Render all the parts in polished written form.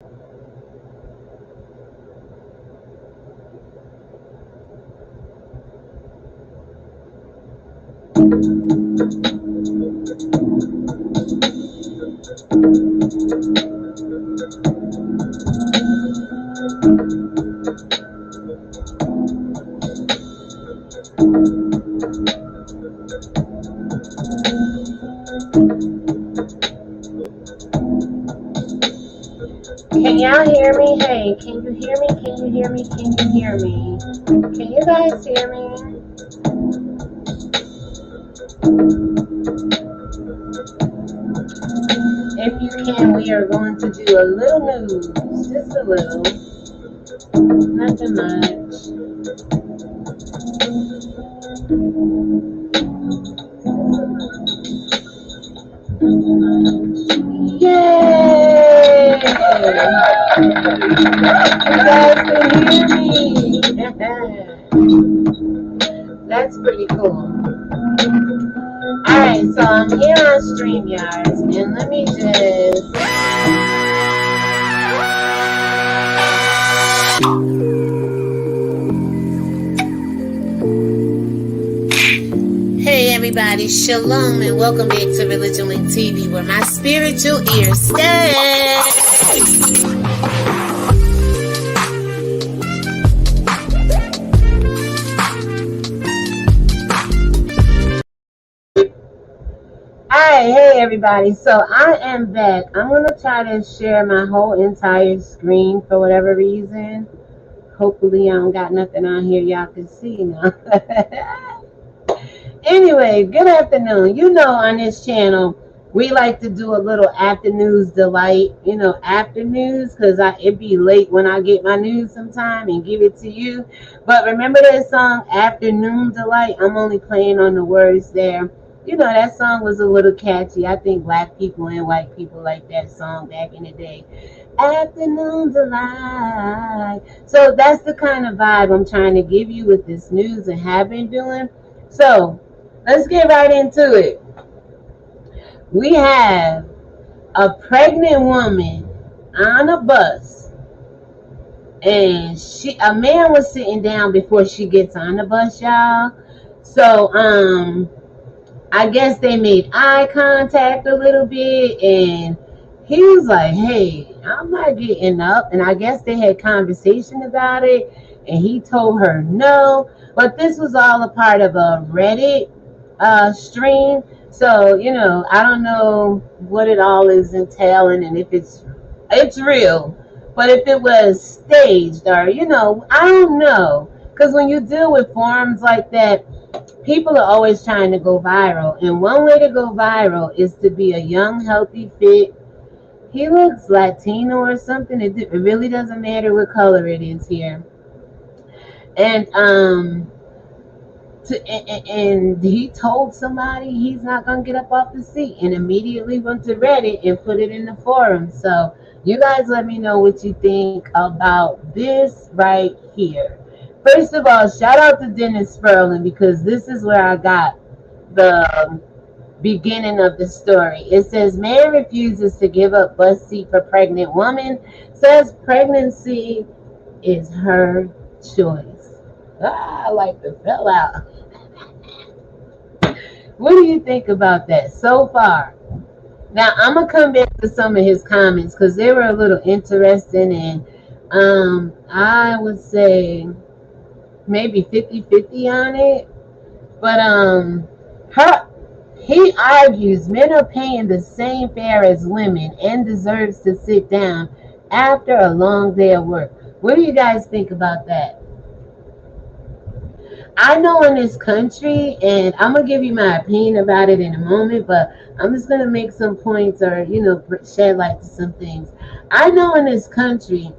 Can y'all hear me? Hey, can you hear me? Can you hear me? Can you hear me? Can you guys hear me? If you can, we are going to do a little news. Just a little. Nothing much. Yay! You guys can hear me. That's pretty cool. Alright, so I'm here on StreamYard, and let me just... Hey everybody, shalom and welcome back to ReligionWinked TV, where my spiritual ears stay. Alright, hey everybody, so I am back. I'm going to try to share my whole entire screen for whatever reason. Hopefully I don't got nothing on here y'all can see now. Anyway, good afternoon. You know, on this channel, we like to do a little after news delight, you know, after news, because it be late when I get my news sometime and give it to you. But remember that song, Afternoon Delight? I'm only playing on the words there. You know, that song was a little catchy. I think black people and white people like that song back in the day. Afternoon Delight. So that's the kind of vibe I'm trying to give you with this news and have been doing. So let's get right into it. We have a pregnant woman on a bus, and a man was sitting down before she gets on the bus, y'all. So I guess they made eye contact a little bit, and he was like, hey, I'm not getting up. And I guess they had conversation about it, and he told her no. But this was all a part of a Reddit stream. So, you know, I don't know what it all is entailing and if it's real. But if it was staged or, you know, I don't know. Because when you deal with forums like that, people are always trying to go viral. And one way to go viral is to be a young, healthy, fit. He looks Latino or something. It really doesn't matter what color it is here. And and he told somebody he's not going to get up off the seat, and immediately went to Reddit and put it in the forum. So you guys let me know what you think about this right here. First of all, shout out to Dennis Sperling, because this is where I got the beginning of the story. It says, man refuses to give up bus seat for pregnant woman, says pregnancy is her choice. I like to fell out. What do you think about that so far? Now, I'm going to come back to some of his comments because they were a little interesting, and I would say maybe 50-50 on it. But he argues men are paying the same fare as women and deserves to sit down after a long day of work. What do you guys think about that? I know in this country, and I'm going to give you my opinion about it in a moment, but I'm just going to make some points or, you know, shed light to some things. I know in this country,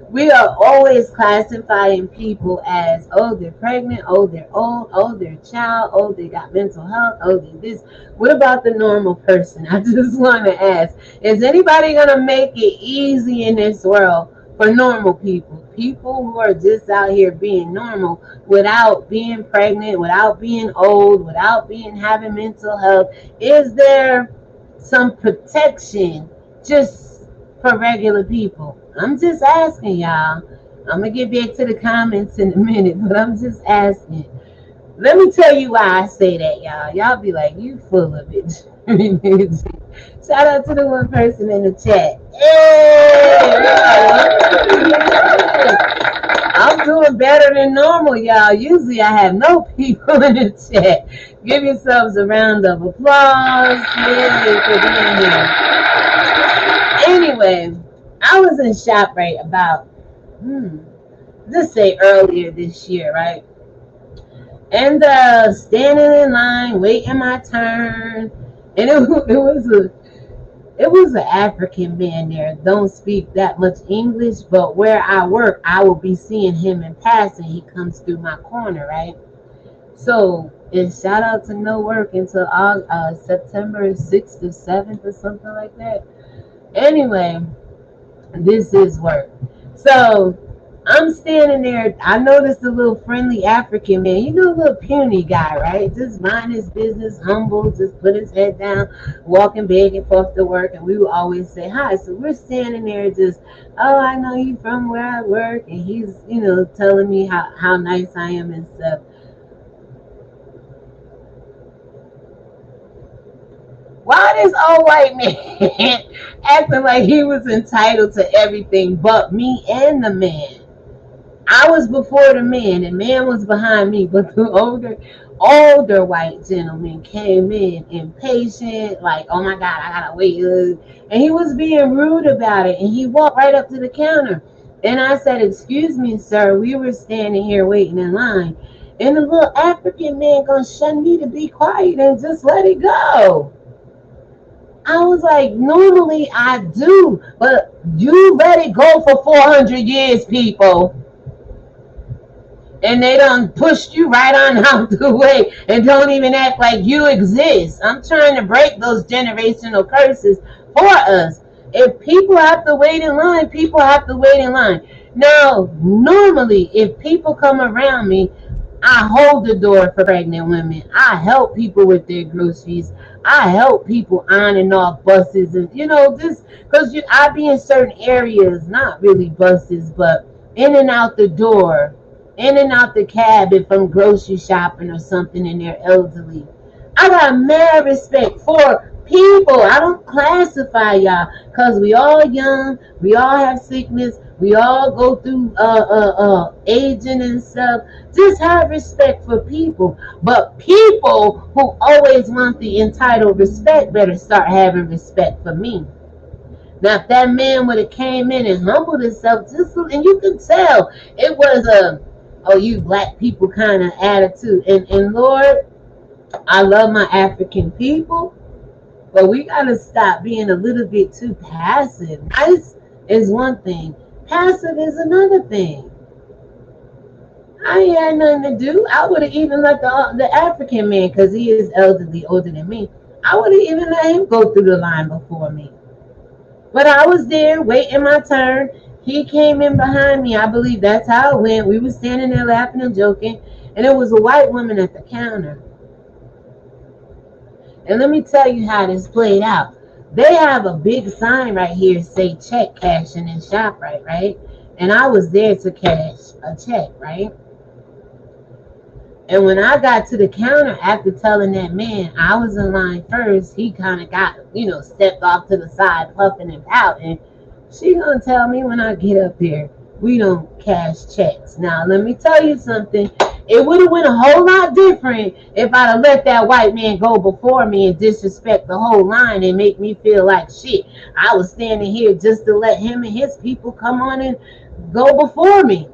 we are always classifying people as, oh, they're pregnant, oh, they're old, oh, they're a child, oh, they got mental health, oh, they're this. What about the normal person? I just want to ask, is anybody going to make it easy in this world for normal people? People who are just out here being normal without being pregnant, without being old, without having mental health. Is there some protection just for regular people? I'm just asking y'all. I'm gonna get back to the comments in a minute, but I'm just asking. Let me tell you why I say that, y'all. Y'all be like, you full of it. Shout out to the one person in the chat. Hey! I'm doing better than normal, y'all. Usually I have no people in the chat. Give yourselves a round of applause. Yay for being here. Anyway, I was in ShopRite about, let's say earlier this year, right? And standing in line, waiting my turn. And it was an African man there. Don't speak that much English, but where I work, I will be seeing him in passing. He comes through my corner, right? So, and shout out to no work until September 6th or 7th or something like that. Anyway, this is work. So, I'm standing there. I noticed a little friendly African man. You know, a little puny guy, right? Just mind his business, humble, just put his head down, walking back and forth to work. And we would always say hi. So we're standing there just, oh, I know you from where I work. And he's, telling me how nice I am and stuff. Why this old white man acting like he was entitled to everything but me and the man? I was before the man, and man was behind me. But the older white gentleman came in impatient, like, oh my God, I gotta wait. And he was being rude about it. And he walked right up to the counter. And I said, excuse me, sir, we were standing here waiting in line. And the little African man gonna shun me to be quiet and just let it go. I was like, normally I do, but you let it go for 400 years, people. And they done pushed you right on out the way and don't even act like you exist. I'm trying to break those generational curses for us. If people have to wait in line, people have to wait in line. Now, normally, if people come around me, I hold the door for pregnant women. I help people with their groceries. I help people on and off buses. And, this, because I be in certain areas, not really buses, but in and out the door. In and out the cab if I'm grocery shopping or something and they're elderly. I got mad respect for people. I don't classify y'all because we all young, we all have sickness, we all go through aging and stuff. Just have respect for people. But people who always want the entitled respect better start having respect for me. Now, if that man would have came in and humbled himself, and you could tell it was you black people kind of attitude. And Lord, I love my African people, but we got to stop being a little bit too passive. Nice is one thing. Passive is another thing. I ain't had nothing to do. I would have even let the African man, because he is elderly, older than me, I would have even let him go through the line before me. But I was there waiting my turn. He came in behind me. I believe that's how it went. We were standing there laughing and joking, and it was a white woman at the counter. And let me tell you how this played out. They have a big sign right here say check cashing in ShopRite, right? And I was there to cash a check, right? And when I got to the counter after telling that man I was in line first, he kind of got, stepped off to the side, puffing and pouting. She gonna tell me when I get up here, we don't cash checks. Now, let me tell you something. It would have went a whole lot different if I'd have let that white man go before me and disrespect the whole line and make me feel like shit. I was standing here just to let him and his people come on and go before me.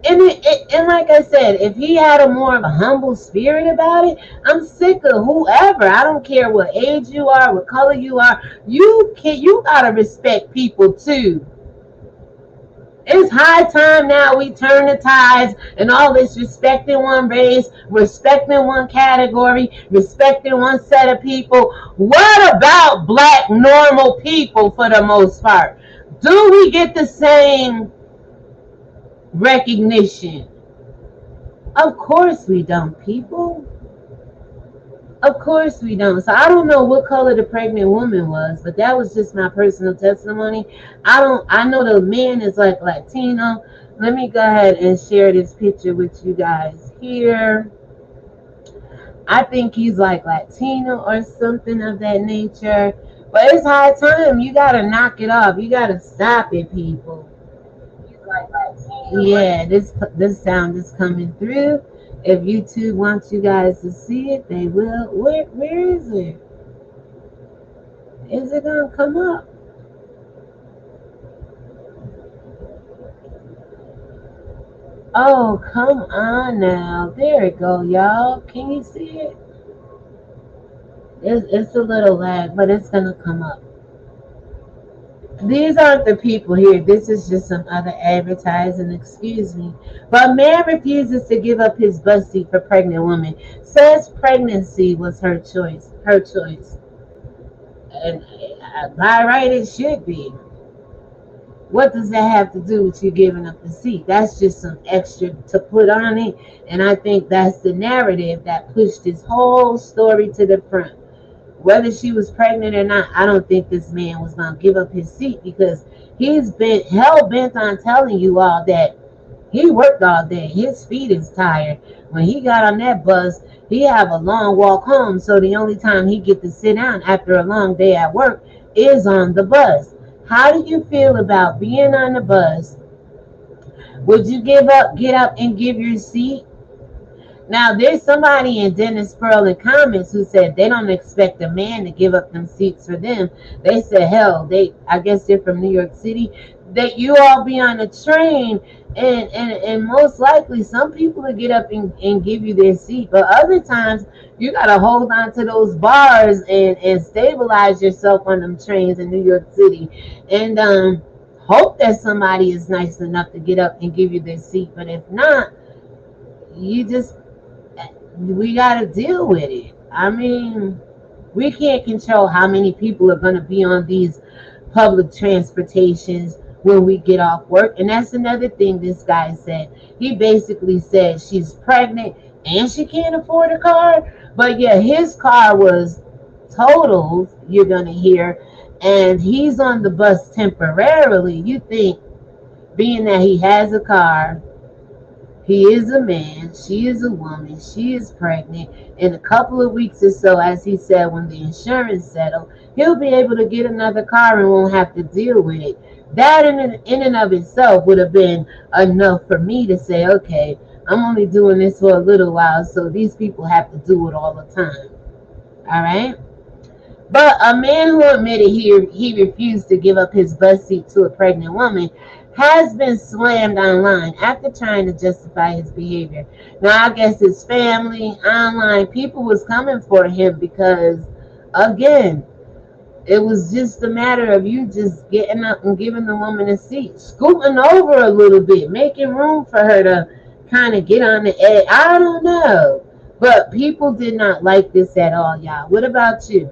And like I said, if he had a more of a humble spirit about it, I'm sick of whoever. I don't care what age you are, what color you are. You gotta respect people too. It's high time now we turn the tides and all this respecting one race, respecting one category, respecting one set of people. What about black normal people for the most part? Do we get the same recognition? Of course we don't, people. Of course we don't. So I don't know what color the pregnant woman was, but that was just my personal testimony. I know the man is like Latino. Let me go ahead and share this picture with you guys here. I think he's like Latino or something of that nature. But it's high time. You gotta knock it off. You gotta stop it, people. Yeah, this sound is coming through. If YouTube wants you guys to see it, they will. Where is it? Is it gonna come up? Oh, come on now. There it go, y'all. Can you see it? It's a little lag, but it's gonna come up. These aren't the people here. This is just some other advertising, excuse me. But man refuses to give up his bus seat for pregnant woman. Says pregnancy was her choice. Her choice. And by right it should be. What does that have to do with you giving up the seat? That's just some extra to put on it. And I think that's the narrative that pushed this whole story to the front. Whether she was pregnant or not, I don't think this man was going to give up his seat, because he's been hell bent on telling you all that he worked all day. His feet is tired. When he got on that bus, he have a long walk home. So the only time he get to sit down after a long day at work is on the bus. How do you feel about being on the bus? Would you get up and give your seat? Now, there's somebody in Dennis Pearl in comments who said they don't expect a man to give up them seats for them. They said, hell, I guess they're from New York City, that you all be on a train, and most likely some people will get up and give you their seat. But other times, you got to hold on to those bars and stabilize yourself on them trains in New York City. And hope that somebody is nice enough to get up and give you their seat. But if not, we got to deal with it. I mean, we can't control how many people are going to be on these public transportations when we get off work. And that's another thing this guy said. He basically said she's pregnant and she can't afford a car. But yeah, his car was totaled, you're going to hear, and he's on the bus temporarily. You think, being that he has a car, he is a man, she is a woman, she is pregnant. In a couple of weeks or so, as he said, when the insurance settled, he'll be able to get another car and won't have to deal with it. That in and of itself would have been enough for me to say, okay, I'm only doing this for a little while, so these people have to do it all the time. All right? But a man who admitted he refused to give up his bus seat to a pregnant woman has been slammed online after trying to justify his behavior. Now, I guess his family, online, people was coming for him because, again, it was just a matter of you just getting up and giving the woman a seat, scooting over a little bit, making room for her to kind of get on the edge. I don't know. But people did not like this at all, y'all. What about you?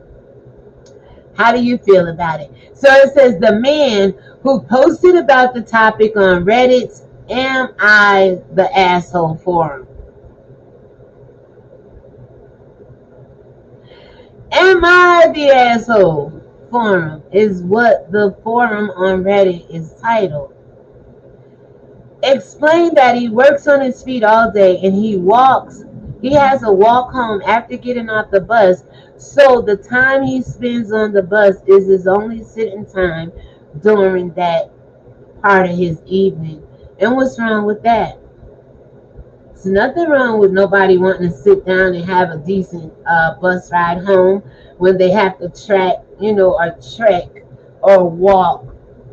How do you feel about it? So it says the man who posted about the topic on Reddit's Am I the Asshole forum. Am I the Asshole forum is what the forum on Reddit is titled. Explained that he works on his feet all day and he has a walk home after getting off the bus. So the time he spends on the bus is his only sitting time during that part of his evening. And what's wrong with that? There's nothing wrong with nobody wanting to sit down and have a decent bus ride home when they have to trek or walk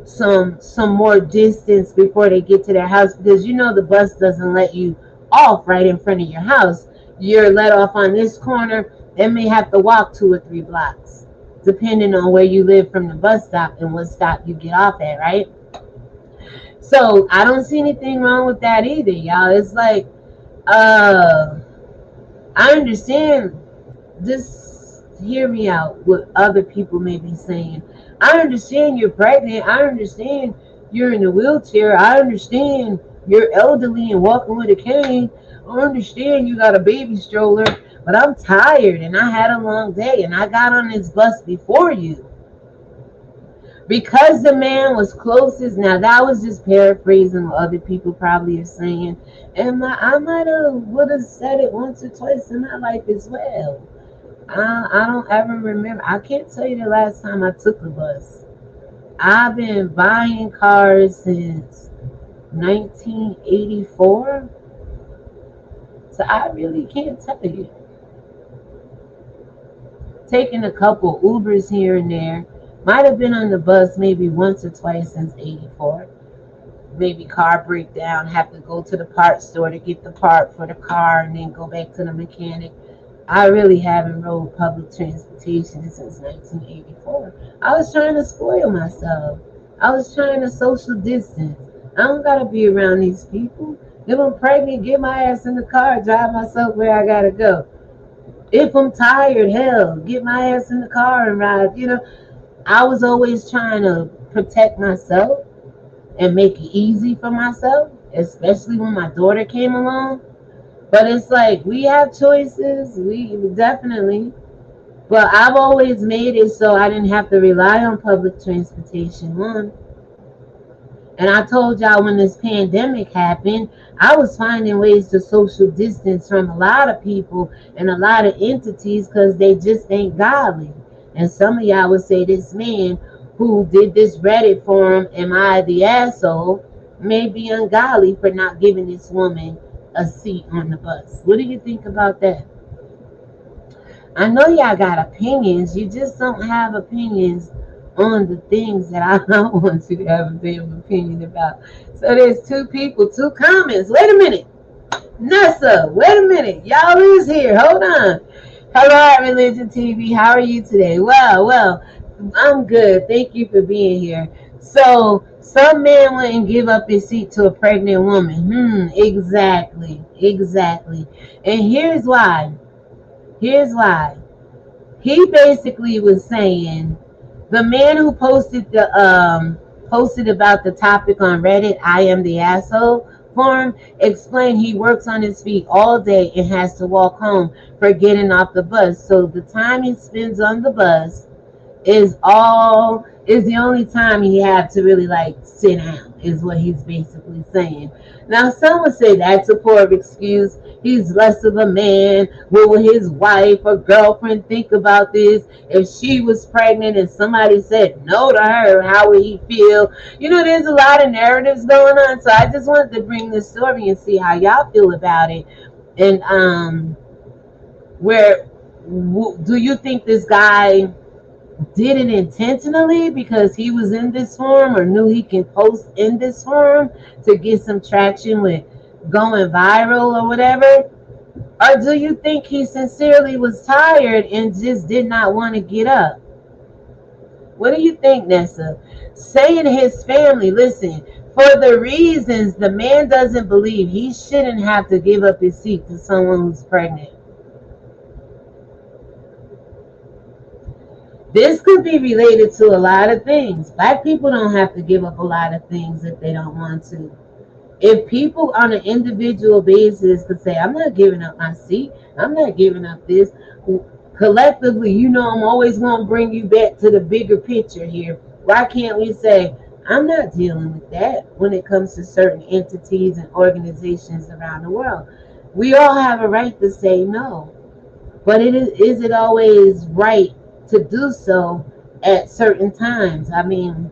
some more distance before they get to their house, because the bus doesn't let you off right in front of your house. You're let off on this corner and may have to walk 2 or 3 blocks, depending on where you live from the bus stop and what stop you get off at, right? So I don't see anything wrong with that either, y'all. It's like, I understand this. Hear me out, what other people may be saying. I understand you're pregnant. I understand you're in a wheelchair. I understand you're elderly and walking with a cane. I understand you got a baby stroller. but I'm tired and I had a long day and I got on this bus before you. Because the man was closest, now that was just paraphrasing what other people probably are saying. And I might have would have said it once or twice in my life as well. I don't ever remember. I can't tell you the last time I took a bus. I've been buying cars since 1984. So I really can't tell you. Taking a couple Ubers here and there. Might have been on the bus maybe once or twice since 84. Maybe car breakdown, have to go to the parts store to get the part for the car and then go back to the mechanic. I really haven't rode public transportation since 1984. I was trying to spoil myself. I was trying to social distance. I don't gotta be around these people. If I'm pregnant, get my ass in the car, drive myself where I gotta go. If I'm tired, hell, get my ass in the car and ride. I was always trying to protect myself and make it easy for myself, especially when my daughter came along. But it's like we have choices, we definitely. But I've always made it so I didn't have to rely on public transportation. One. And I told y'all when this pandemic happened, I was finding ways to social distance from a lot of people and a lot of entities because they just ain't godly. And some of y'all would say this man who did this Reddit forum, am I the asshole, may be ungodly for not giving this woman a seat on the bus. What do you think about that? I know y'all got opinions. You just don't have opinions on the things that I don't want you to have a damn opinion about. So there's two people, two comments. Wait a minute. Nessa, wait a minute. Y'all is here. Hold on. Hello at Religion TV. How are you today? Well, I'm good. Thank you for being here. So some man wouldn't give up his seat to a pregnant woman. Exactly. And here's why. He basically was saying the man who posted about the topic on Reddit, I am the asshole forum, explained he works on his feet all day and has to walk home for getting off the bus. So the time he spends on the bus is the only time he have to really like sit down, is what he's basically saying. Now some would say that's a poor excuse. He's less of a man. What would his wife or girlfriend think about this? If she was pregnant and somebody said no to her, how would he feel? There's a lot of narratives going on. So I just wanted to bring this story and see how y'all feel about it. And do you think this guy did it intentionally because he was in this forum or knew he can post in this forum to get some traction with going viral or whatever? Or do you think he sincerely was tired and just did not want to get up? What do you think, Nessa? Saying his family, listen, for the reasons the man doesn't believe, he shouldn't have to give up his seat to someone who's pregnant. This could be related to a lot of things. Black people don't have to give up a lot of things if they don't want to. If people on an individual basis could say, I'm not giving up my seat, I'm not giving up this, collectively, I'm always going to bring you back to the bigger picture here. Why can't we say, I'm not dealing with that when it comes to certain entities and organizations around the world? We all have a right to say no. But is it always right to do so at certain times? I mean,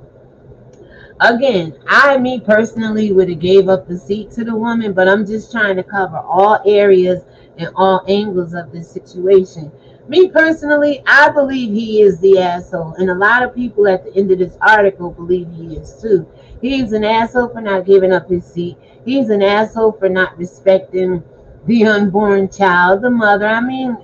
again, me personally would have gave up the seat to the woman, but I'm just trying to cover all areas and all angles of this situation. Me personally, I believe he is the asshole, and a lot of people at the end of this article believe he is too. He's an asshole for not giving up his seat. He's an asshole for not respecting the unborn child, the mother. I mean,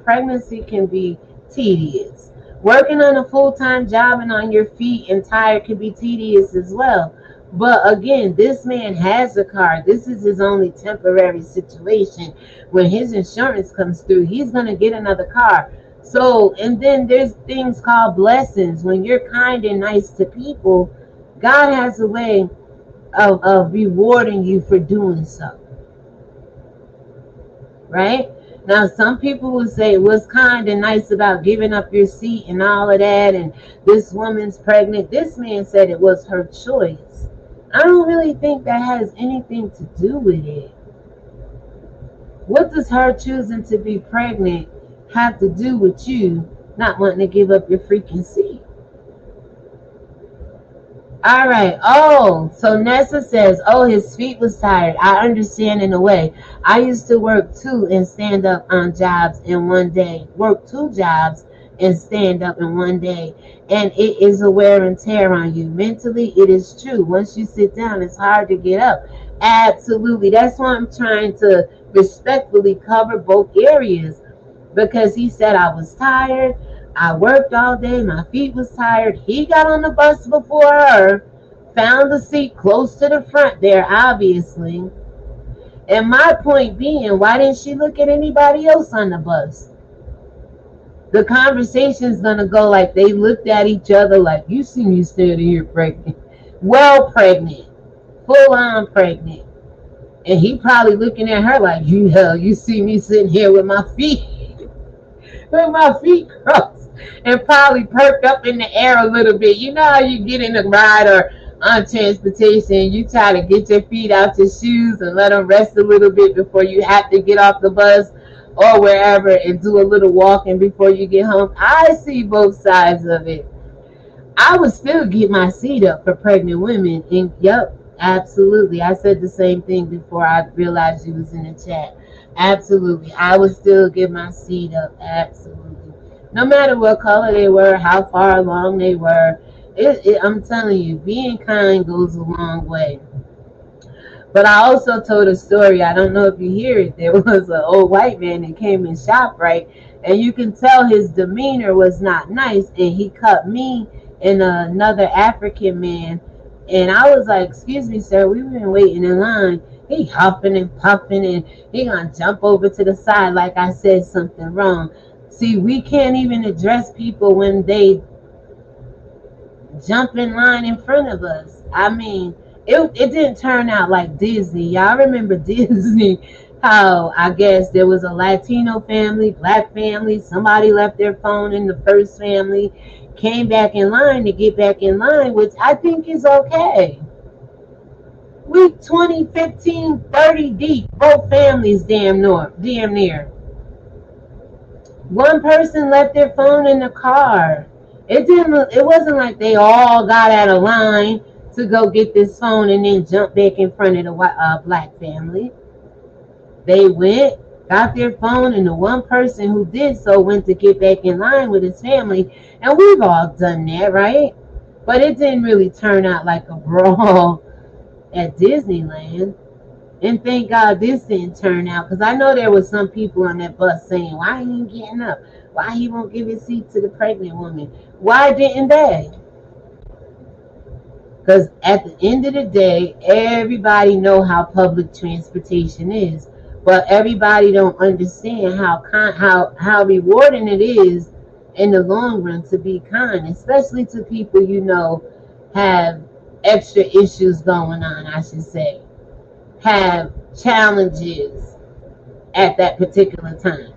pregnancy can be tedious. Working on a full-time job and on your feet and tired can be tedious as well. But again, this man has a car. This is his only temporary situation. When his insurance comes through, he's going to get another car. So, and then there's things called blessings. When you're kind and nice to people, God has a way of rewarding you for doing so. Right? Now, some people will say, what's kind and nice about giving up your seat and all of that, and this woman's pregnant. This man said it was her choice. I don't really think that has anything to do with it. What does her choosing to be pregnant have to do with you not wanting to give up your freaking seat? All right. Oh, so Nessa says, oh, his feet was tired. I understand in a way. I used to work two and stand up on jobs in one day. Work two jobs and stand up in one day. And it is a wear and tear on you. Mentally, it is true. Once you sit down, it's hard to get up. Absolutely. That's why I'm trying to respectfully cover both areas. Because he said I was tired. I worked all day. My feet was tired. He got on the bus before her, found a seat close to the front there, obviously. And my point being, why didn't she look at anybody else on the bus? The conversation's going to go like they looked at each other like, you see me standing here pregnant. Well pregnant. Full on pregnant. And he probably looking at her like, you see me sitting here with my feet crossed. And probably perked up in the air a little bit. You know how you get in a ride or on transportation, you try to get your feet out your shoes and let them rest a little bit before you have to get off the bus or wherever and do a little walking before you get home. I see both sides of it. I would still get my seat up for pregnant women. And yep, absolutely. I said the same thing before I realized you was in the chat. Absolutely. I would still get my seat up. Absolutely. No matter what color they were, how far along they were, I'm telling you, being kind goes a long way. But I also told a story, I don't know if you hear it, there was an old white man that came in ShopRite, and you can tell his demeanor was not nice, and he cut me and another African man, and I was like, excuse me, sir, we've been waiting in line. He huffing and puffing, and he gonna jump over to the side like I said something wrong. See, we can't even address people when they jump in line in front of us. I mean, it didn't turn out like Disney. Y'all remember Disney, how I guess there was a Latino family, black family, somebody left their phone in the first family, came back in line to get back in line, which I think is okay. We 20, 15, 30 deep, both families damn near. One person left their phone in the car. It wasn't like they all got out of line to go get this phone and then jump back in front of the black family. They went, got their phone, and the one person who did so went to get back in line with his family. And we've all done that, right? But it didn't really turn out like a brawl at Disneyland. And thank God this didn't turn out, because I know there was some people on that bus saying, why he ain't getting up? Why he won't give his seat to the pregnant woman? Why didn't they? Because at the end of the day, everybody know how public transportation is, but everybody don't understand how rewarding it is in the long run to be kind, especially to people you know have extra issues going on, I should say, have challenges at that particular time.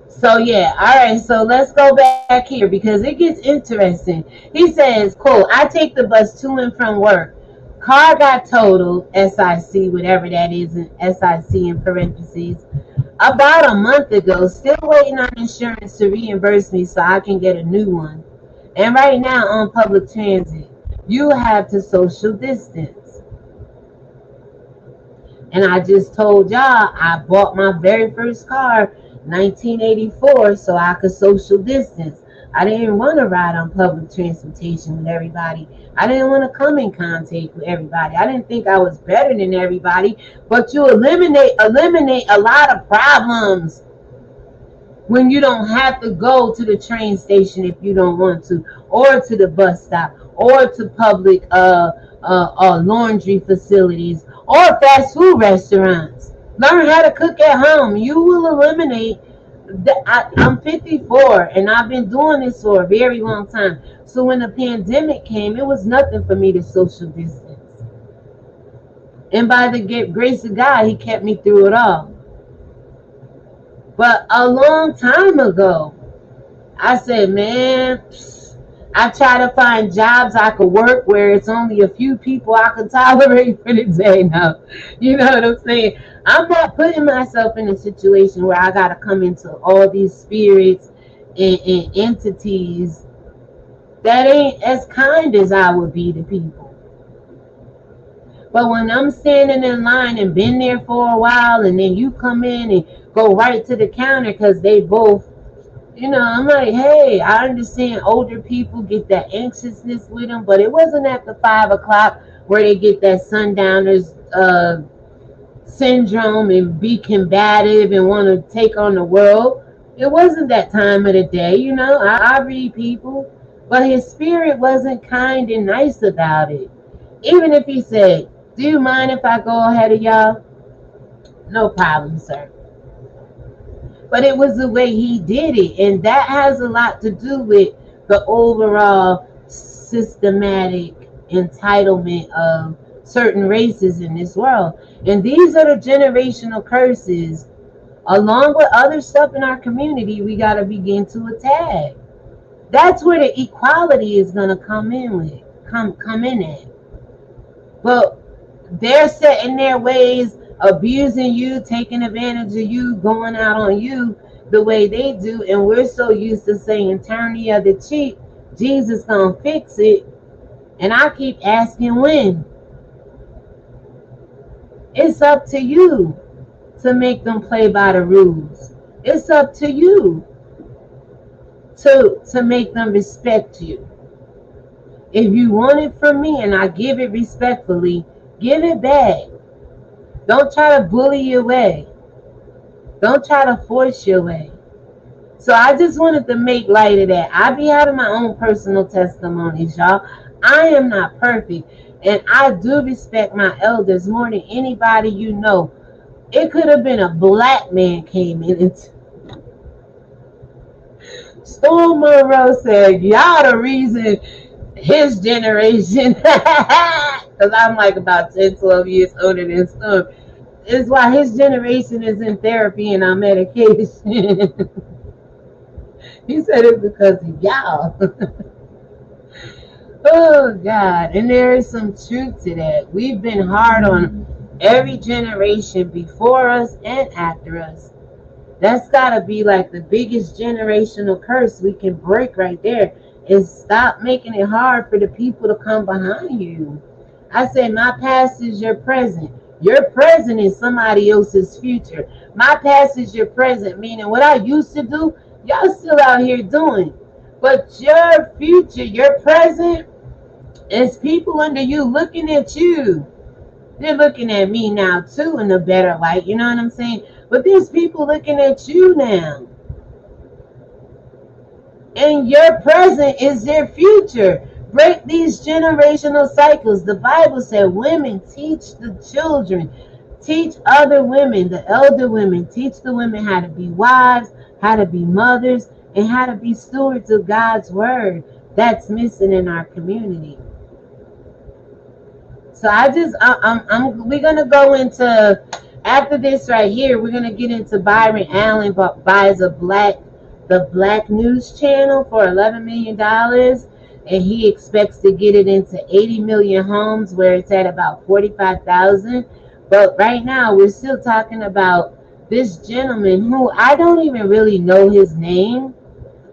So yeah, all right, so let's go back here because it gets interesting. He says, cool, I take the bus to and from work. Car got totaled, SIC, whatever that is, SIC in parentheses, about a month ago. Still waiting on insurance to reimburse me so I can get a new one. And right now on public transit, you have to social distance. And I just told y'all, I bought my very first car 1984 so I could social distance. I didn't want to ride on public transportation with everybody. I didn't want to come in contact with everybody. I didn't think I was better than everybody, but you eliminate a lot of problems when you don't have to go to the train station if you don't want to, or to the bus stop, or to public laundry facilities, or fast food restaurants. Learn how to cook at home. You will eliminate. I'm 54 and I've been doing this for a very long time. So when the pandemic came, it was nothing for me to social distance. And by the grace of God, he kept me through it all. But a long time ago, I said, man, I try to find jobs I could work where it's only a few people I could tolerate for the day now. You know what I'm saying? I'm not putting myself in a situation where I got to come into all these spirits and entities that ain't as kind as I would be to people. But when I'm standing in line and been there for a while, and then you come in and go right to the counter because they both, I'm like, hey, I understand older people get that anxiousness with them, but it wasn't at the 5 o'clock where they get that sundowners syndrome and be combative and want to take on the world. It wasn't that time of the day, I read people, but his spirit wasn't kind and nice about it. Even if he said, do you mind if I go ahead of y'all? No problem, sir. But it was the way he did it, and that has a lot to do with the overall systematic entitlement of certain races in this world. And these are the generational curses, along with other stuff in our community, we got to begin to attack. That's where the equality is going to come in at. But they're set in their ways, abusing you, taking advantage of you, going out on you the way they do, and we're so used to saying turn the other cheek, Jesus gonna fix it. And I keep asking when. It's up to you to make them play by the rules. It's up to you to make them respect you. If you want it from me and I give it respectfully, give it back. Don't try to bully your way. Don't try to force your way. So I just wanted to make light of that. I be having my own personal testimonies, y'all. I am not perfect. And I do respect my elders more than anybody you know. It could have been a black man came in and Storm Monroe said, y'all the reason his generation, because I'm like about 10, 12 years older than Storm, is why his generation is in therapy and on medication. He said it's because of y'all. Oh, God. And there is some truth to that. We've been hard on every generation before us and after us. That's got to be like the biggest generational curse we can break right there, is stop making it hard for the people to come behind you. I say my past is your present. Your present is somebody else's future. My past is your present, meaning what I used to do, y'all still out here doing. But your future, your present, is people under you looking at you. They're looking at me now too in a better light, you know what I'm saying? But there's people looking at you now. And your present is their future. Break these generational cycles. The Bible said women teach the children. Teach other women, the elder women. Teach the women how to be wives, how to be mothers, and how to be stewards of God's word. That's missing in our community. So we're going to go into, after this right here, we're going to get into Byron Allen buys the Black News Channel for $11 million. And he expects to get it into 80 million homes where it's at about 45,000. But right now we're still talking about this gentleman who I don't even really know his name.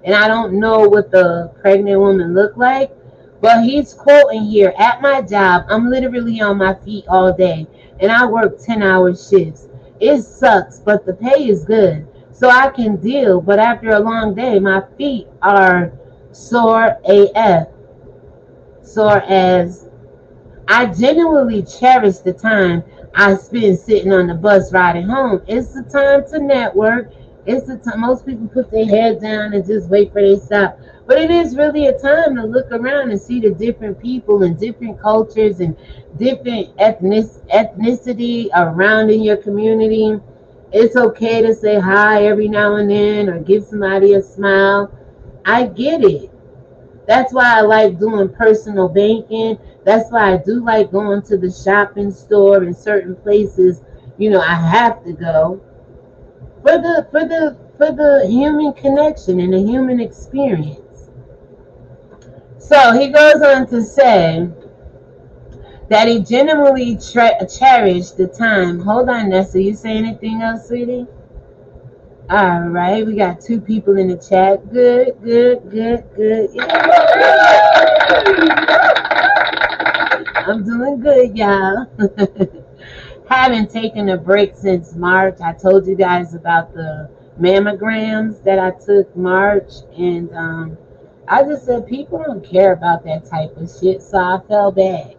And I don't know what the pregnant woman looked like. But he's quoting here, at my job, I'm literally on my feet all day. And I work 10-hour shifts. It sucks, but the pay is good. So I can deal. But after a long day, my feet are sore AF. Sore as I genuinely cherish the time I spend sitting on the bus riding home. It's the time to network. It's the time most people put their head down and just wait for their stop. But it is really a time to look around and see the different people and different cultures and different ethnicity around in your community. It's okay to say hi every now and then or give somebody a smile. I get it. That's why I like doing personal banking. That's why I do like going to the shopping store in certain places. I have to go. for the human connection and the human experience. So he goes on to say that he genuinely cherished the time. Hold on, Nessa. You say anything else, sweetie? All right, we got 2 people in the chat. Good, good, good, good. I'm doing good, y'all. Haven't taken a break since March. I told you guys about the mammograms that I took March, and I just said people don't care about that type of shit, so I fell back.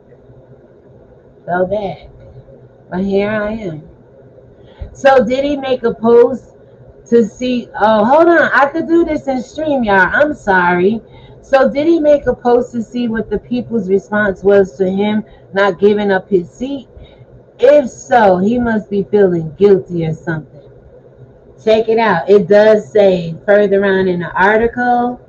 But here I am. So did he make a post to see? Oh, hold on. I could do this in StreamYard. I'm sorry. So did he make a post to see what the people's response was to him not giving up his seat? If so, he must be feeling guilty or something. Check it out. It does say further on in the article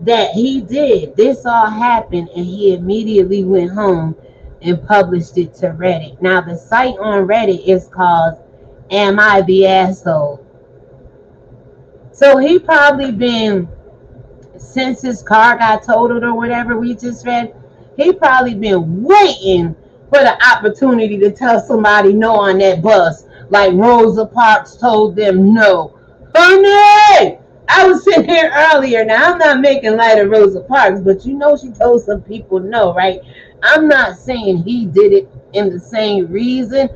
that he did. This all happened and he immediately went home and published it to Reddit. Now the site on Reddit is called Am I the Asshole? So he probably been, since his car got totaled or whatever we just read, he probably been waiting for the opportunity to tell somebody no on that bus, like Rosa Parks told them no. Honey, I was sitting here earlier. Now I'm not making light of Rosa Parks, but you know she told some people no, right? I'm not saying he did it in the same reason,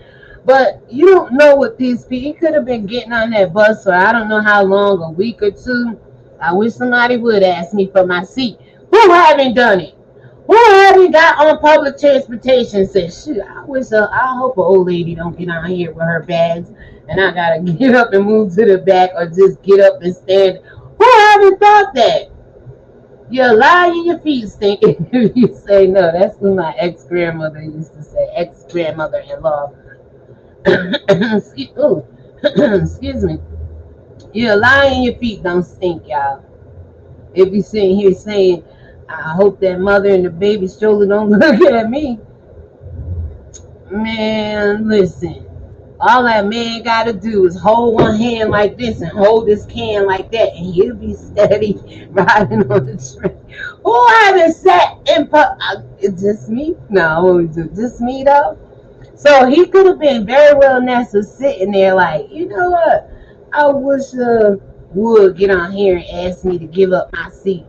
but you don't know what these people, he could have been getting on that bus for I don't know how long, a week or 2. I wish somebody would ask me for my seat. Who haven't done it? Who haven't got on public transportation? Said, shoot, I hope an old lady don't get on here with her bags and I gotta get up and move to the back or just get up and stand. Who haven't thought that? You're lying, your feet stink. If you say no, that's what my ex-grandmother used to say, ex-grandmother-in-law. Excuse me. You're lying, your feet don't stink, y'all. If you're sitting here saying, I hope that mother and the baby stroller don't look at me. Man, listen. All that man got to do is hold one hand like this and hold this can like that, and he'll be steady riding on the train. Who haven't sat in just me? No, just me though. So he could have been very well Nessa sitting there like, you know what? I wish would get on here and ask me to give up my seat.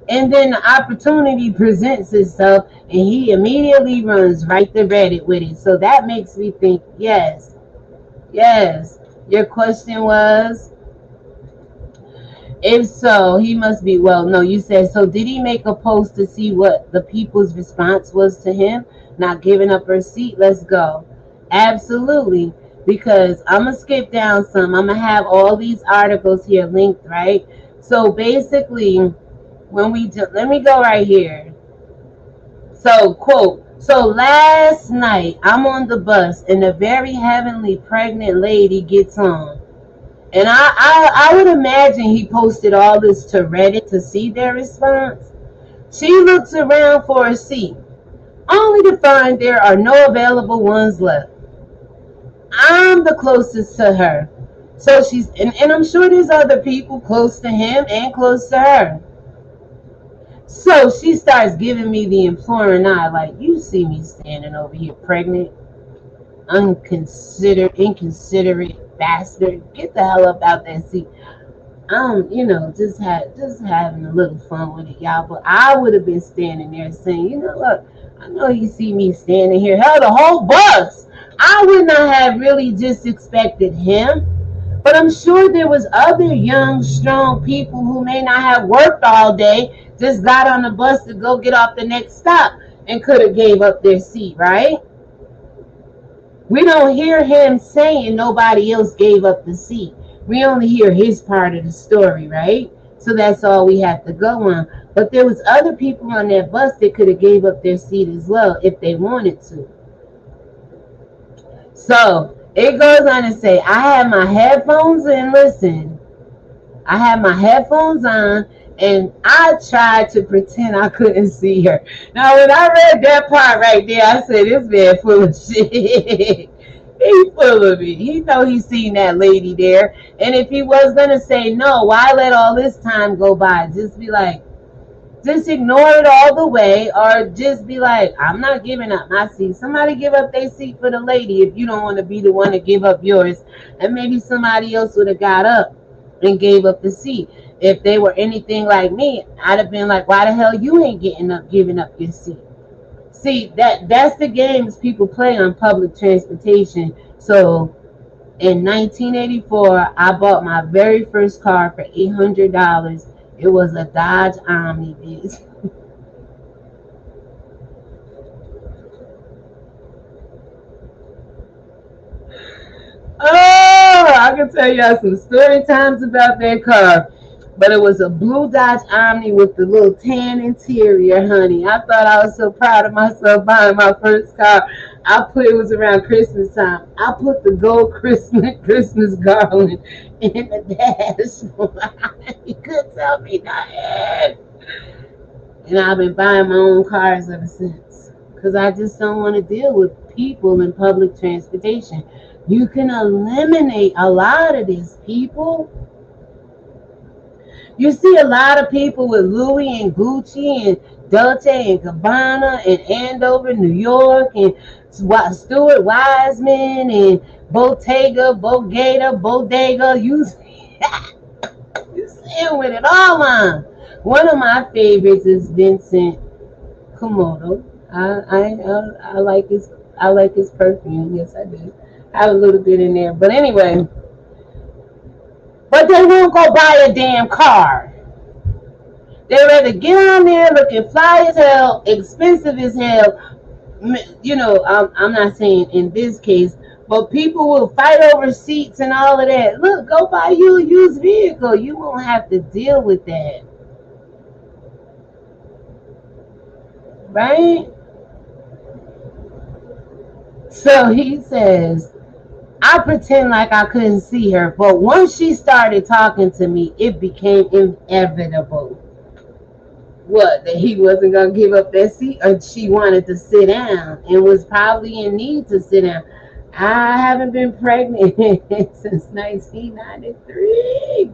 And then the opportunity presents itself and he immediately runs right to Reddit with it. So that makes me think, yes. Your question was, if so, he must be, well, no, you said, so did he make a post to see what the people's response was to him not giving up her seat? Let's go. Absolutely. Because I'm going to skip down some. I'm going to have all these articles here linked, right? So basically, when we do, let me go right here. So, quote, so last night I'm on the bus and a very heavenly pregnant lady gets on. And I would imagine he posted all this to Reddit to see their response. She looks around for a seat, only to find there are no available ones left. I'm the closest to her. So she's, and I'm sure there's other people close to him and close to her. So she starts giving me the imploring eye, like, you see me standing over here pregnant, inconsiderate bastard. Get the hell up out that seat. Just having a little fun with it, y'all. But I would have been standing there saying, you know what? I know you see me standing here. Hell, the whole bus. I would not have really just expected him. But I'm sure there was other young, strong people who may not have worked all day, just got on the bus to go get off the next stop and could have gave up their seat, right? We don't hear him saying nobody else gave up the seat. We only hear his part of the story, right? So that's all we have to go on. But there was other people on that bus that could have gave up their seat as well if they wanted to. So it goes on to say, I had my headphones in, listen. I had my headphones on and I tried to pretend I couldn't see her. Now when I read that part right there, I said, this man full of shit. He full of it. He know he seen that lady there. And if he was gonna say no, why let all this time go by? Just be like, just ignore it all the way, or just be like, I'm not giving up my seat. Somebody give up their seat for the lady if you don't want to be the one to give up yours. And maybe somebody else would have got up and gave up the seat. If they were anything like me, I'd have been like, why the hell you ain't giving up your seat? See, that's the games people play on public transportation. So in 1984, I bought my very first car for $800. It was a Dodge Omni, bitch. Oh, I can tell y'all some story times about that car. But it was a blue Dodge Omni with the little tan interior, honey. I thought I was so proud of myself buying my first car. It was around Christmas time. I put the gold Christmas garland in the dash. You couldn't tell me nothing. And I've been buying my own cars ever since. Because I just don't want to deal with people in public transportation. You can eliminate a lot of these people. You see a lot of people with Louis and Gucci and Dolce and Gabbana and Andover, New York, and Stuart Wiseman and Bodega. You see it with it all on. One of my favorites is Vincent Komodo. I like his perfume. Yes, I do. I have a little bit in there, but anyway. But they won't go buy a damn car. They rather get on there looking fly as hell, expensive as hell. You know, I'm not saying in this case, but people will fight over seats and all of that. Look, go buy you a used vehicle. You won't have to deal with that. Right? So he says, I pretend like I couldn't see her, but once she started talking to me, it became inevitable. What, that he wasn't going to give up that seat, or she wanted to sit down and was probably in need to sit down. I haven't been pregnant since 1993.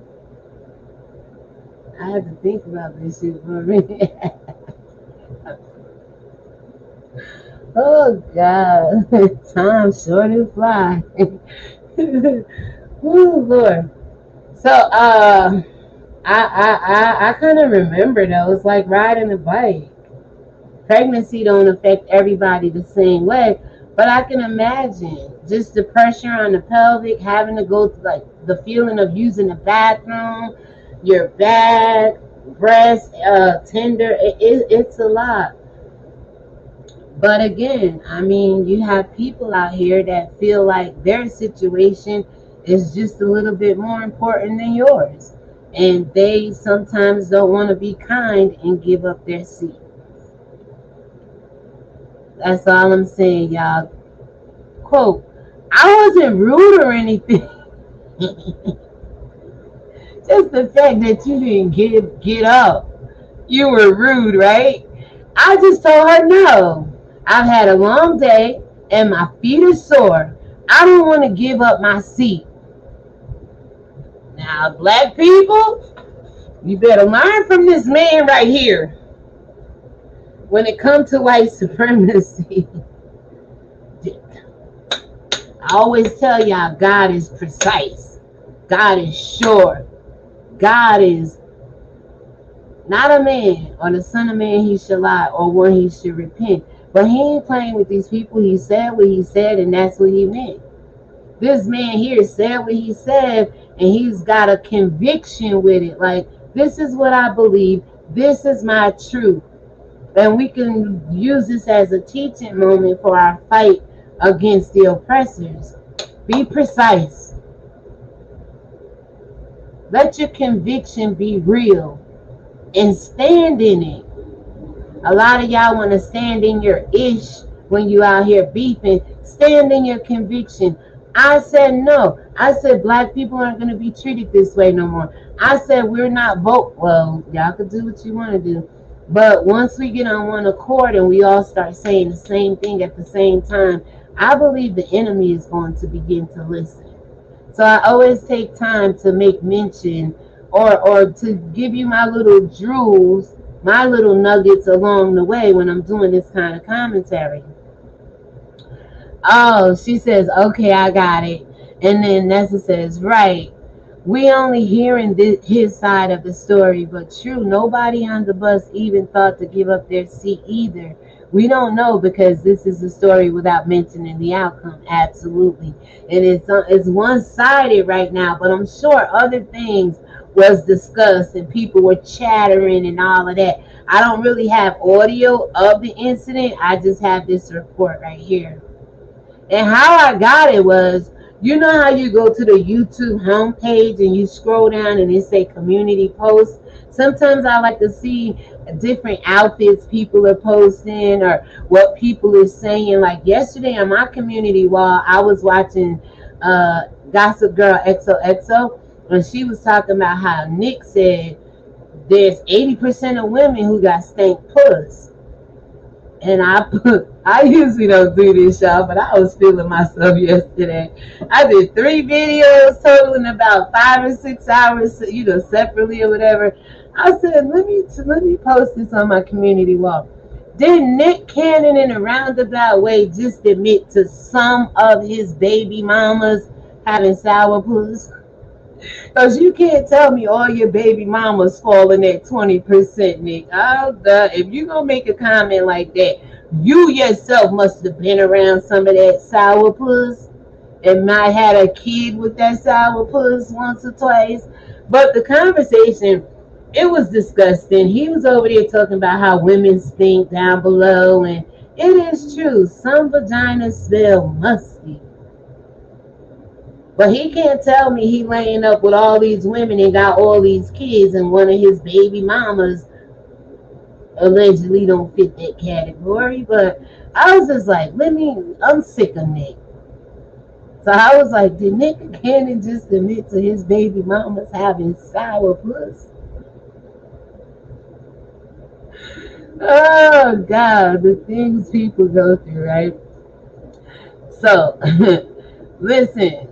I had to think about this shit for a minute. Oh God, time short and fly. Oh Lord. So I kind of remember though. It's like riding a bike. Pregnancy don't affect everybody the same way, but I can imagine just the pressure on the pelvic, having to go through like the feeling of using the bathroom, your back, breast, tender. It's a lot. But again, I mean, you have people out here that feel like their situation is just a little bit more important than yours. And they sometimes don't want to be kind and give up their seat. That's all I'm saying, y'all. Quote, I wasn't rude or anything. Just the fact that you didn't get up. You were rude, right? I just told her no. I've had a long day and my feet are sore. I don't want to give up my seat. Now, black people, you better learn from this man right here. When it comes to white supremacy, I always tell y'all God is precise. God is sure. God is not a man or the son of man he shall lie or one he should repent. But he ain't playing with these people. He said what he said, and that's what he meant. This man here said what he said, and he's got a conviction with it. Like, this is what I believe. This is my truth. And we can use this as a teaching moment for our fight against the oppressors. Be precise. Let your conviction be real and stand in it. A lot of y'all want to stand in your ish when you out here beefing. Stand in your conviction. I said no. I said black people aren't going to be treated this way no more. I said we're not vote. Well, y'all can do what you want to do. But once we get on one accord and we all start saying the same thing at the same time, I believe the enemy is going to begin to listen. So I always take time to make mention or to give you my little jewels, my little nuggets along the way when I'm doing this kind of commentary. Oh, she says, okay, I got it. And then Nessa says, right. We only hearing his side of the story, but true, nobody on the bus even thought to give up their seat either. We don't know because this is a story without mentioning the outcome. Absolutely. And it's one-sided right now, but I'm sure other things was discussed and people were chattering and all of that. I don't really have audio of the incident. I just have this report right here. And how I got it was, you know how you go to the YouTube homepage and you scroll down and it say community posts? Sometimes I like to see different outfits people are posting or what people are saying. Like yesterday on my community wall, I was watching Gossip Girl XOXO, and she was talking about how Nick said there's 80% of women who got stank puss. And I usually don't do this, y'all, but I was feeling myself yesterday. I did 3 videos totaling about 5 or 6 hours, separately or whatever. I said, let me post this on my community wall. Did Nick Cannon in a roundabout way just admit to some of his baby mamas having sour puss? Because you can't tell me all your baby mamas falling at 20%, Nick. If you're going to make a comment like that, you yourself must have been around some of that sour puss and might had a kid with that sour puss once or twice. But the conversation, it was disgusting. He was over there talking about how women stink down below, and it is true. Some vaginas smell musty. But he can't tell me he laying up with all these women and got all these kids and one of his baby mamas allegedly don't fit that category. But I was just like, I'm sick of Nick. So I was like, did Nick Cannon just admit to his baby mamas having sour puss? Oh God, the things people go through, right? So Listen.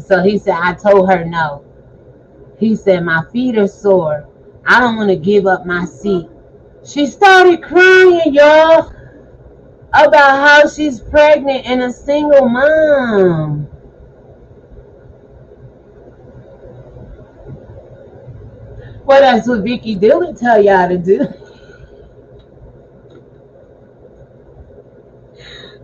So he said, I told her no. He said, my feet are sore. I don't want to give up my seat. She started crying, y'all, about how she's pregnant and a single mom. Well, that's what Vicky Dillon tell y'all to do.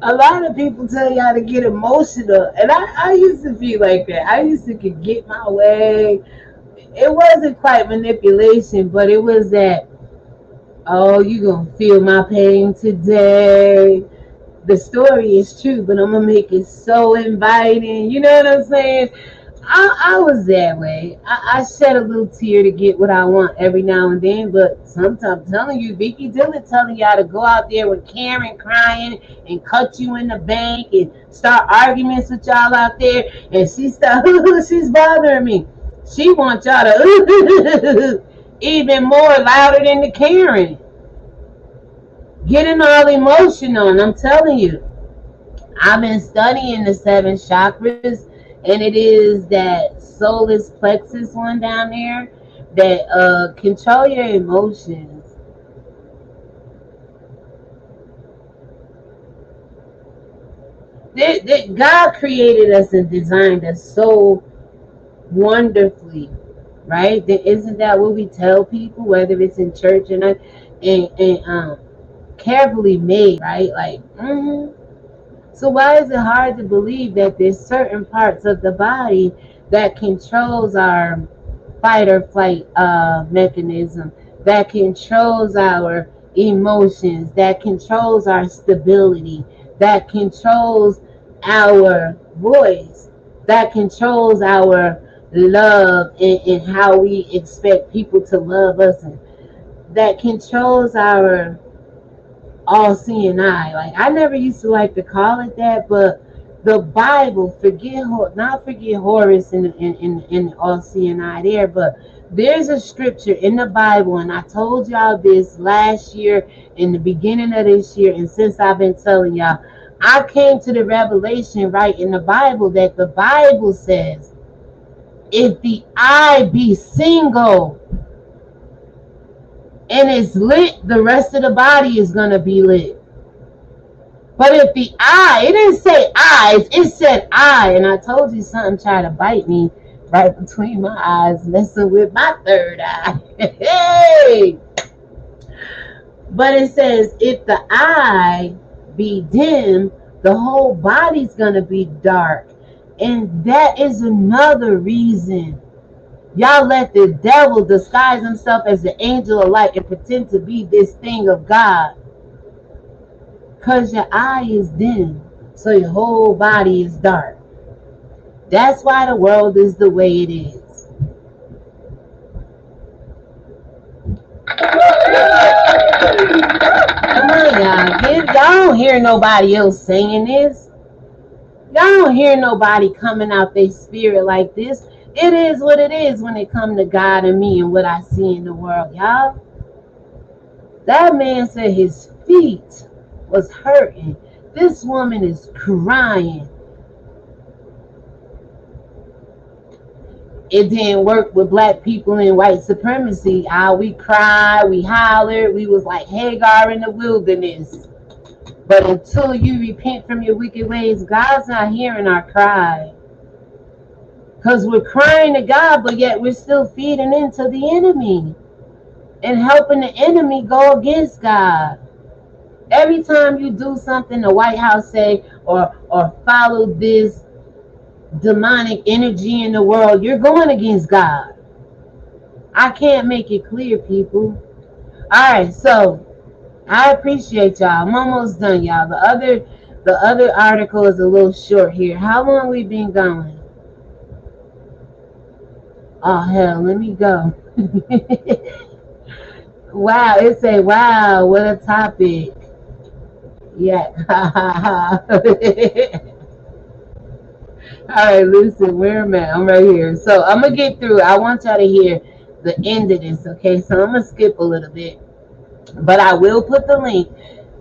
A lot of people tell y'all to get emotional, and I used to be like that. I used to could get my way. It wasn't quite manipulation, but it was that, oh, you gonna feel my pain today. The story is true, but I'm gonna make it so inviting. You know what I'm saying? I was that way. I shed a little tear to get what I want every now and then, but sometimes I'm telling you, Vicky Dillon telling y'all to go out there with Karen crying and cut you in the bank and start arguments with y'all out there, and she's bothering me. She wants y'all to even more louder than the Karen. Getting all emotional, and I'm telling you, I've been studying the 7 chakras. And it is that solar plexus one down there that control your emotions. God created us and designed us so wonderfully, right? Isn't that what we tell people, whether it's in church or not? And carefully made, right? Like, So why is it hard to believe that there's certain parts of the body that controls our fight or flight mechanism, that controls our emotions, that controls our stability, that controls our voice, that controls our love and how we expect people to love us, and that controls our all-seeing eye. Like, I never used to like to call it that, but the Bible, forget Horace and all-seeing eye there, but There's a scripture in the Bible, and I told y'all this last year, in the beginning of this year, and since I've been telling y'all, I came to the revelation right in the Bible that the Bible says, if the eye be single and it's lit, the rest of the body is going to be lit. But if the eye, it didn't say eyes, it said eye. And I told you something tried to bite me right between my eyes, messing with my third eye. Hey! But it says, if the eye be dim, the whole body's going to be dark. And that is another reason y'all let the devil disguise himself as the angel of light and pretend to be this thing of God. Because your eye is dim, so your whole body is dark. That's why the world is the way it is. Come on, y'all. Y'all don't hear nobody else saying this. Y'all don't hear nobody coming out their spirit like this. It is what it is when it comes to God and me and what I see in the world, y'all. That man said his feet was hurting. This woman is crying. It didn't work with black people in white supremacy. We cried, we hollered, we was like Hagar in the wilderness. But until you repent from your wicked ways, God's not hearing our cry. Because we're crying to God, but yet we're still feeding into the enemy and helping the enemy go against God. Every time you do something the White House say or follow this demonic energy in the world, you're going against God. I can't make it clear, people. Alright, so I appreciate y'all. I'm almost done, y'all. The other article is a little short here. How long we been going? Oh hell, let me go. Wow, it's a wow, what a topic. Yeah. Alright, listen, where am I? I'm right here. So I'm gonna get through. I want y'all to hear the end of this, okay? So I'm gonna skip a little bit. But I will put the link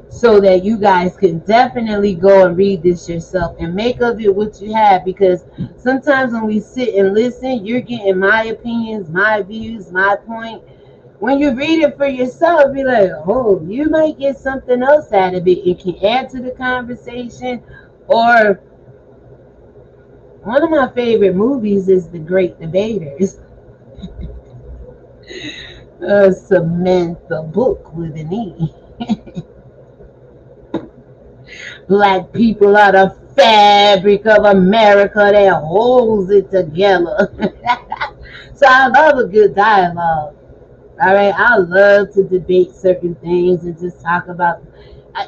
so that you guys can definitely go and read this yourself and make of it what you have, because sometimes when we sit and listen, you're getting my opinions, my views, my point. When you read it for yourself, be like, oh, you might get something else out of it. It can add to the conversation. Or one of my favorite movies is The Great Debaters. Samantha Book with an E. Black people are the fabric of America that holds it together. So I love a good dialogue. All right, I love to debate certain things and just talk about,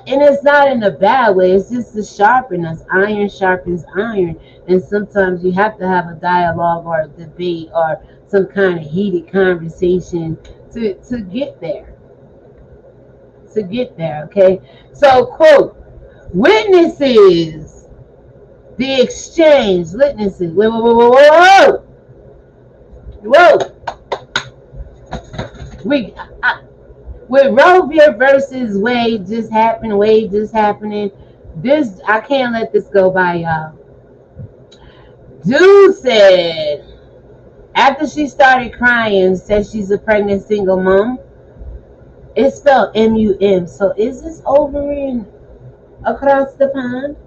and it's not in a bad way. It's just to sharpen us. Iron sharpens iron, and sometimes you have to have a dialogue or a debate or some kind of heated conversation to get there. To get there, okay? So, quote, witnesses, the exchange, witnesses. Whoa. With Roe v. versus Wade just happening. This, I can't let this go by, y'all. Dude said, after she started crying, said she's a pregnant single mom. It's spelled M-U-M. So is this over in across the pond?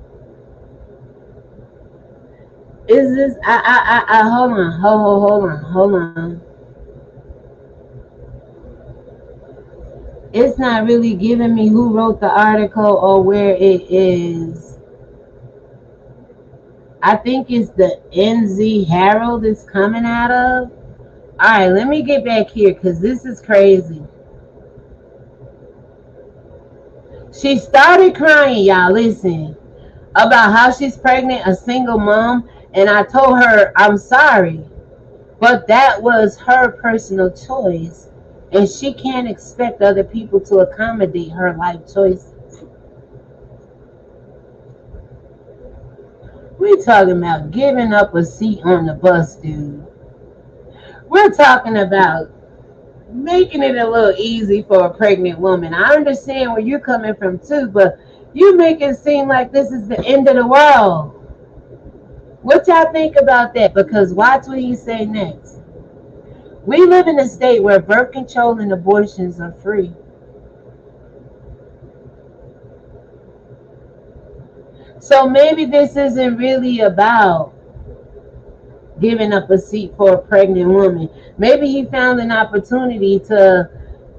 Is this, hold on. It's not really giving me who wrote the article or where it is. I think it's the NZ Herald it's coming out of. Alright, let me get back here because this is crazy. She started crying, y'all, listen, about how she's pregnant, a single mom, and I told her I'm sorry, but that was her personal choice, and she can't expect other people to accommodate her life choices. We talking about giving up a seat on the bus, dude. We're talking about making it a little easy for a pregnant woman. I understand where you're coming from too, but you make it seem like this is the end of the world. What y'all think about that? Because watch what he say next. We live in a state where birth control and abortions are free. So maybe this isn't really about giving up a seat for a pregnant woman. Maybe he found an opportunity to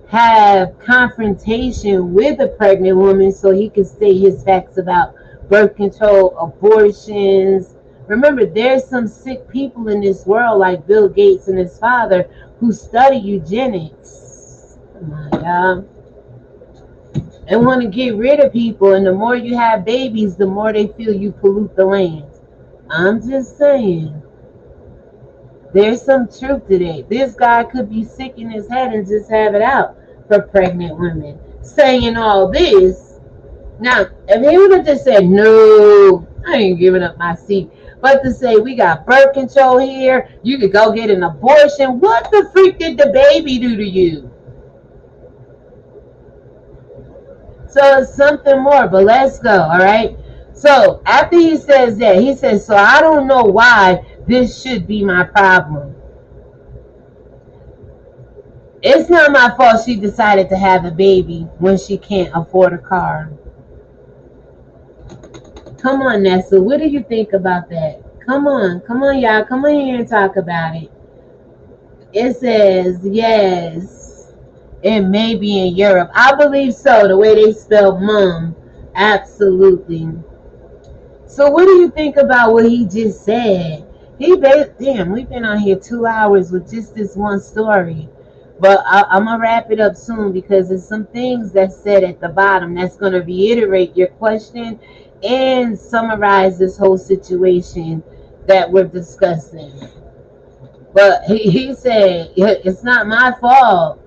have confrontation with a pregnant woman so he could state his facts about birth control, abortions. Remember, there's some sick people in this world like Bill Gates and his father who study eugenics. Come on, y'all. And want to get rid of people, and the more you have babies, the more they feel you pollute the land. I'm just saying. There's some truth to that. This guy could be sick in his head and just have it out for pregnant women. Saying all this. Now, if he would have just said, no, I ain't giving up my seat. But to say, we got birth control here, you could go get an abortion. What the freak did the baby do to you? So it's something more, but let's go, all right? So after he says that, he says, so I don't know why this should be my problem. It's not my fault she decided to have a baby when she can't afford a car. Come on, Nessa, what do you think about that? Come on, y'all. Come on here and talk about it. It says, yes, it may be in Europe. I believe so, the way they spell mom. Absolutely. So what do you think about what he just said? Damn, we've been on here 2 hours with just this one story. But I'm going to wrap it up soon because there's some things that's said at the bottom that's going to reiterate your question and summarize this whole situation that we're discussing. But he said, it's not my fault.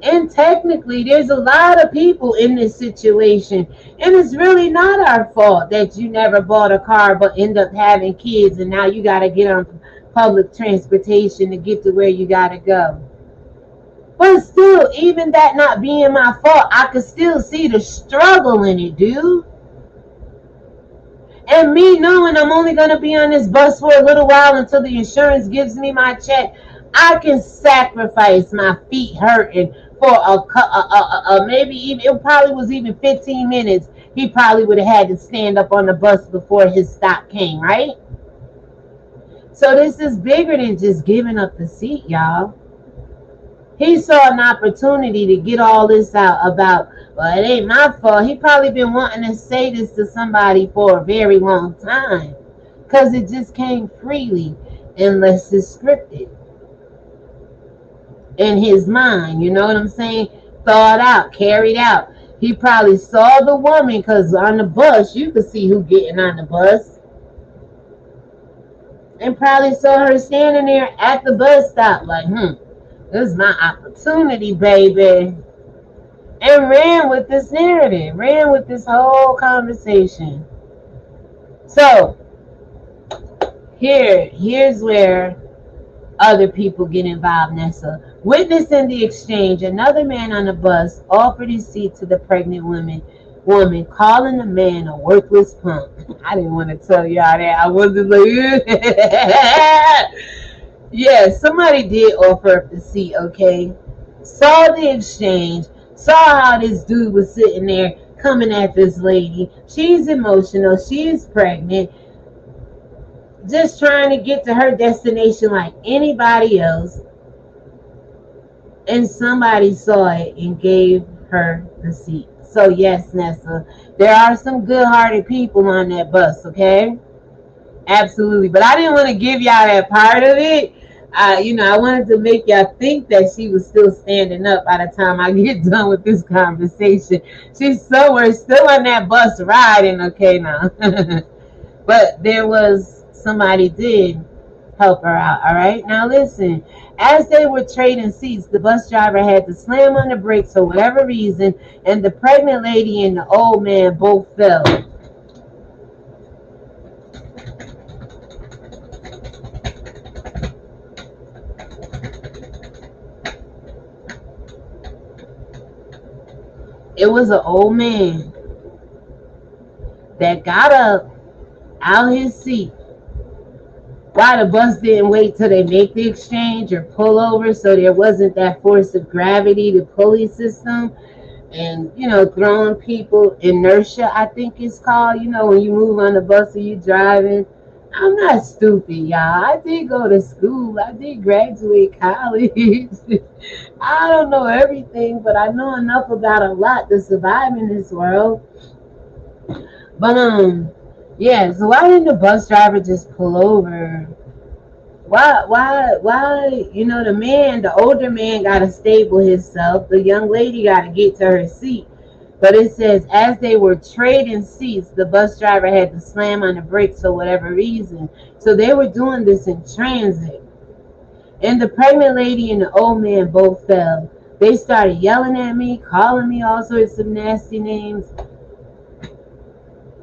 And technically, there's a lot of people in this situation. And it's really not our fault that you never bought a car but end up having kids and now you got to get on public transportation to get to where you got to go. But still, even that not being my fault, I could still see the struggle in it, dude. And me knowing I'm only going to be on this bus for a little while until the insurance gives me my check, I can sacrifice my feet hurting for maybe even, it probably was even 15 minutes. He probably would have had to stand up on the bus before his stop came, right? So this is bigger than just giving up the seat, y'all. He saw an opportunity to get all this out about, well, it ain't my fault. He probably been wanting to say this to somebody for a very long time because it just came freely unless it's scripted in his mind. You know what I'm saying? Thought out, carried out. He probably saw the woman because on the bus, you could see who getting on the bus. And probably saw her standing there at the bus stop like, this is my opportunity, baby. And ran with this narrative, ran with this whole conversation. So, here's where other people get involved, Nessa. Witnessing the exchange, another man on the bus offered his seat to the pregnant woman, calling the man a worthless punk. I didn't want to tell y'all that. I wasn't like, yeah, somebody did offer up the seat, okay? Saw the exchange, saw how this dude was sitting there coming at this lady. She's emotional, she's pregnant, just trying to get to her destination like anybody else. And somebody saw it and gave her the seat. So yes, Nessa, there are some good-hearted people on that bus, okay? Absolutely. But I didn't want to give y'all that part of it. I wanted to make y'all think that she was still standing up by the time I get done with this conversation. She's somewhere still on that bus riding, okay, now. But there was, somebody did help her out, all right? Now listen, as they were trading seats, the bus driver had to slam on the brakes for whatever reason, and the pregnant lady and the old man both fell. It was an old man that got up out his seat. Why the bus didn't wait till they make the exchange or pull over, so there wasn't that force of gravity, the pulley system, and throwing people inertia, I think it's called. When you move on the bus or you driving. I'm not stupid, y'all. I did go to school. I did graduate college. I don't know everything, but I know enough about a lot to survive in this world. But yeah. So why didn't the bus driver just pull over? Why? The older man got to stable himself. The young lady got to get to her seat. But it says as they were trading seats, the bus driver had to slam on the brakes for whatever reason. So they were doing this in transit. And the pregnant lady and the old man both fell. They started yelling at me, calling me all sorts of nasty names.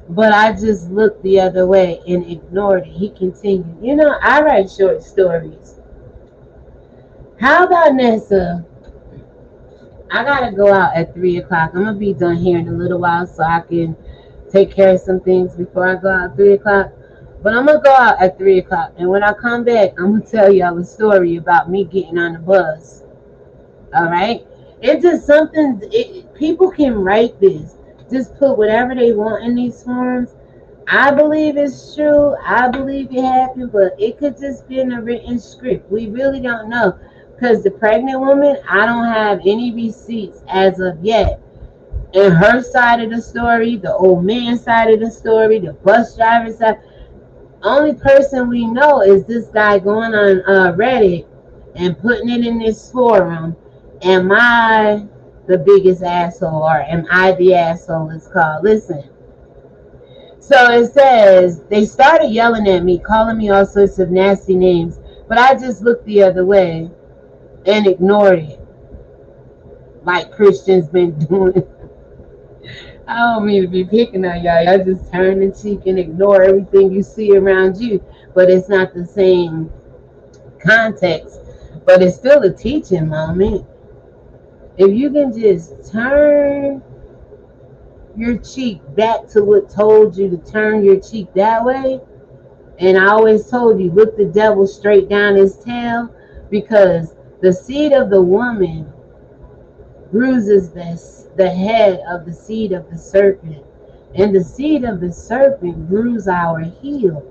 But I just looked the other way and ignored it. He continued. I write short stories. How about Nessa? I gotta go out at 3 o'clock. I'm gonna be done here in a little while so I can take care of some things before I go out at 3 o'clock. But I'm gonna go out at 3 o'clock, and when I come back, I'm gonna tell y'all a story about me getting on the bus. All right? It's just something. People can write this. Just put whatever they want in these forms. I believe it's true. I believe it happened, but it could just be in a written script. We really don't know. Because the pregnant woman, I don't have any receipts as of yet. And her side of the story, the old man side of the story, the bus driver side. Only person we know is this guy going on Reddit and putting it in this forum. Am I the biggest asshole, or am I the asshole? It's called. Listen. So it says they started yelling at me, calling me all sorts of nasty names, but I just looked the other way and ignored it, like Christians been doing. I don't mean to be picking on y'all. Y'all just turn the cheek and ignore everything you see around you, but it's not the same context. But it's still a teaching moment. If you can just turn your cheek back to what told you to turn your cheek that way, and I always told you, look the devil straight down his tail, because the seed of the woman bruises the head of the seed of the serpent, and the seed of the serpent bruise our heel.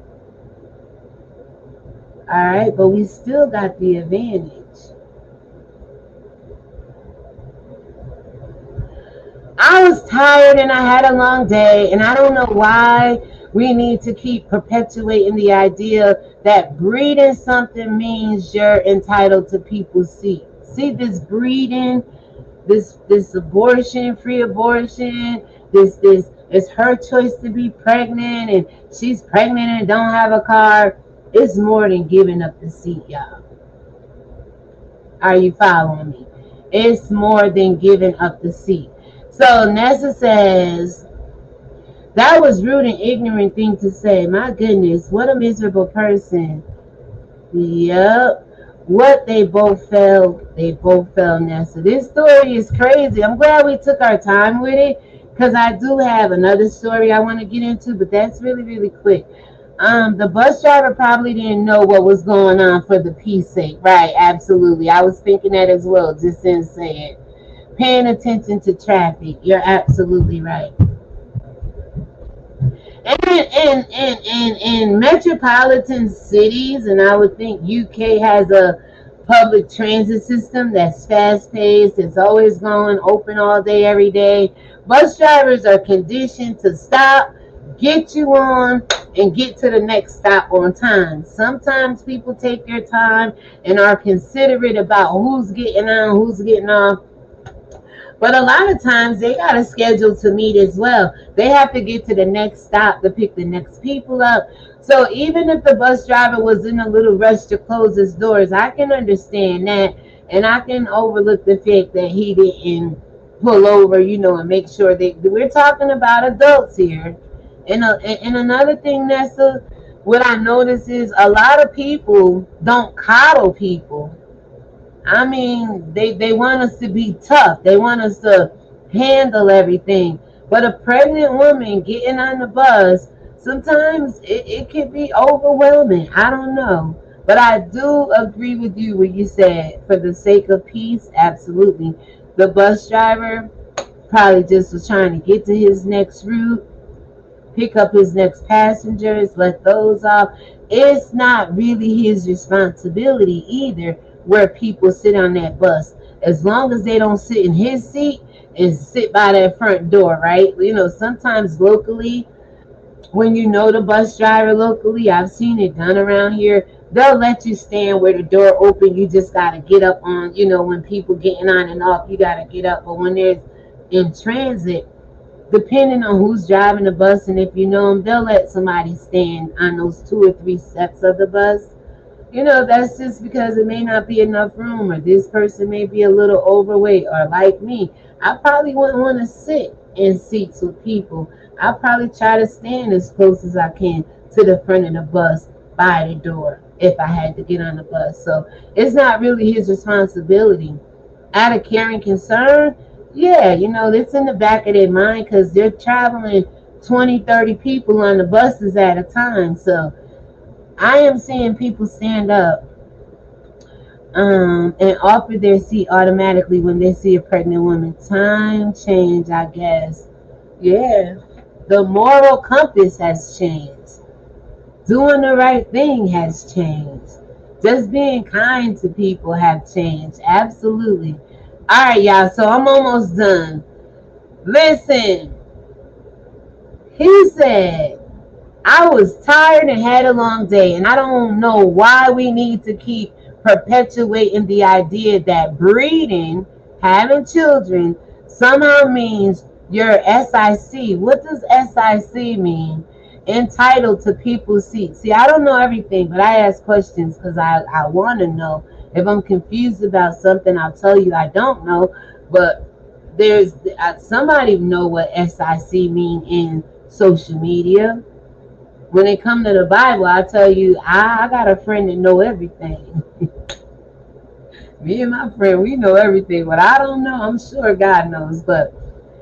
All right, but we still got the advantage. I was tired and I had a long day, and I don't know why we need to keep perpetuating the idea that breeding something means you're entitled to people's seat. See, this breeding, this abortion, free abortion, this it's her choice to be pregnant, and she's pregnant and don't have a car. It's more than giving up the seat, y'all. Are you following me? It's more than giving up the seat. So Nessa says, that was rude and ignorant thing to say. My goodness, what a miserable person. Yep. What they both fell, Nessa. This story is crazy. I'm glad we took our time with it, because I do have another story I want to get into, but that's really, really quick. The bus driver probably didn't know what was going on for the peace sake. Right, absolutely. I was thinking that as well, just didn't say it. Paying attention to traffic. You're absolutely right. And in metropolitan cities, and I would think UK has a public transit system that's fast-paced, it's always going, open all day, every day. Bus drivers are conditioned to stop, get you on, and get to the next stop on time. Sometimes people take their time and are considerate about who's getting on, who's getting off. But a lot of times they got a schedule to meet as well. They have to get to the next stop to pick the next people up. So even if the bus driver was in a little rush to close his doors, I can understand that. And I can overlook the fact that he didn't pull over, and make sure that we're talking about adults here. And another thing, Nessa, what I notice is a lot of people don't coddle people. I mean, they want us to be tough. They want us to handle everything. But a pregnant woman getting on the bus, sometimes it can be overwhelming. I don't know. But I do agree with you when you said, for the sake of peace, absolutely. The bus driver probably just was trying to get to his next route, pick up his next passengers, let those off. It's not really his responsibility either where people sit on that bus. As long as they don't sit in his seat and sit by that front door, right? You know, sometimes locally, when you know the bus driver locally, I've seen it done around here. They'll let you stand where the door open. You just gotta get up on, you know, when people getting on and off, you gotta get up. But when there's in transit, depending on who's driving the bus and if you know them, they'll let somebody stand on those 2 or 3 steps of the bus. You know, that's just because it may not be enough room, or this person may be a little overweight, or like me, I probably wouldn't want to sit in seats with people. I probably try to stand as close as I can to the front of the bus by the door if I had to get on the bus. So it's not really his responsibility. Out of care and concern, yeah, you know, it's in the back of their mind because they're traveling 20, 30 people on the buses at a time. So I am seeing people stand up and offer their seat automatically when they see a pregnant woman. Time change, I guess. Yeah, the moral compass has changed. Doing the right thing has changed. Just being kind to people have changed. Absolutely. All right, y'all. So I'm almost done. Listen, he said, I was tired and had a long day, and I don't know why we need to keep perpetuating the idea that breeding, having children, somehow means you're SIC. What does SIC mean? Entitled to people's seats. See, I don't know everything, but I ask questions because I want to know. If I'm confused about something, I'll tell you I don't know. But there's somebody know what SIC mean in social media. When it come to the Bible, I tell you, I got a friend that know everything. Me and my friend, we know everything. What I don't know, I'm sure God knows. But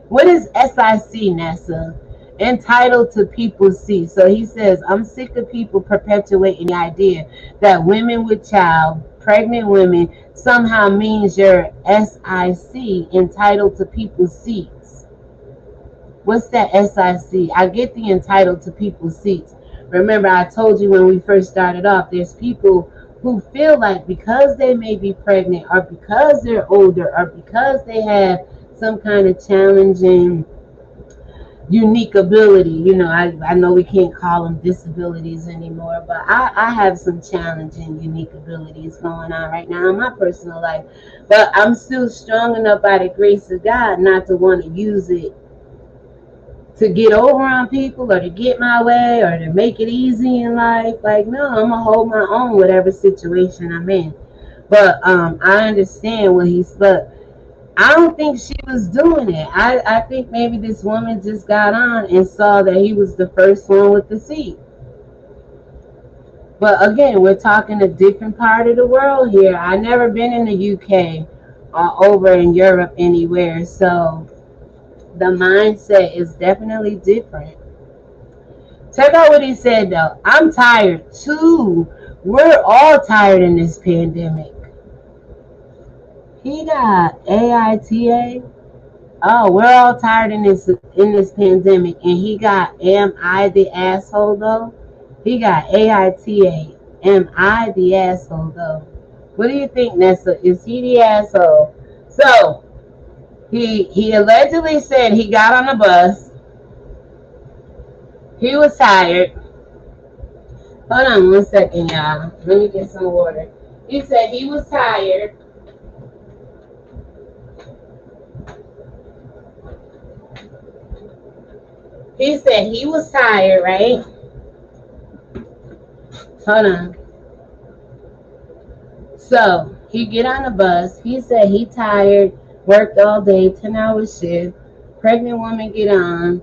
what is SIC, Nessa? Entitled to people's seats. So he says, I'm sick of people perpetuating the idea that women with child, pregnant women, somehow means you're SIC, entitled to people's seats. What's that SIC? I get the entitled to people's seats. Remember, I told you when we first started off, there's people who feel like because they may be pregnant, or because they're older, or because they have some kind of challenging unique ability. You know, I know we can't call them disabilities anymore, but I have some challenging unique abilities going on right now in my personal life. But I'm still strong enough by the grace of God not to want to use it to get over on people, or to get my way, or to make it easy in life. Like, no, I'm gonna hold my own whatever situation I'm in. But I understand what he's, but I don't think she was doing it. I think maybe this woman just got on and saw that he was the first one with the seat. But again, we're talking a different part of the world here. I never been in the UK or over in Europe anywhere, so the mindset is definitely different. Check out what he said though. I'm tired too. We're all tired in this pandemic. He got AITA. Oh, we're all tired in this pandemic, and he got am I the asshole though? He got AITA. Am I the asshole though? What do you think, Nessa? Is he the asshole? So he allegedly said he got on the bus. He was tired. Hold on 1 second, y'all. Let me get some water. He said he was tired. He said he was tired, right? Hold on. So he get on the bus. He said he tired, worked all day, 10-hour shift. Pregnant woman get on.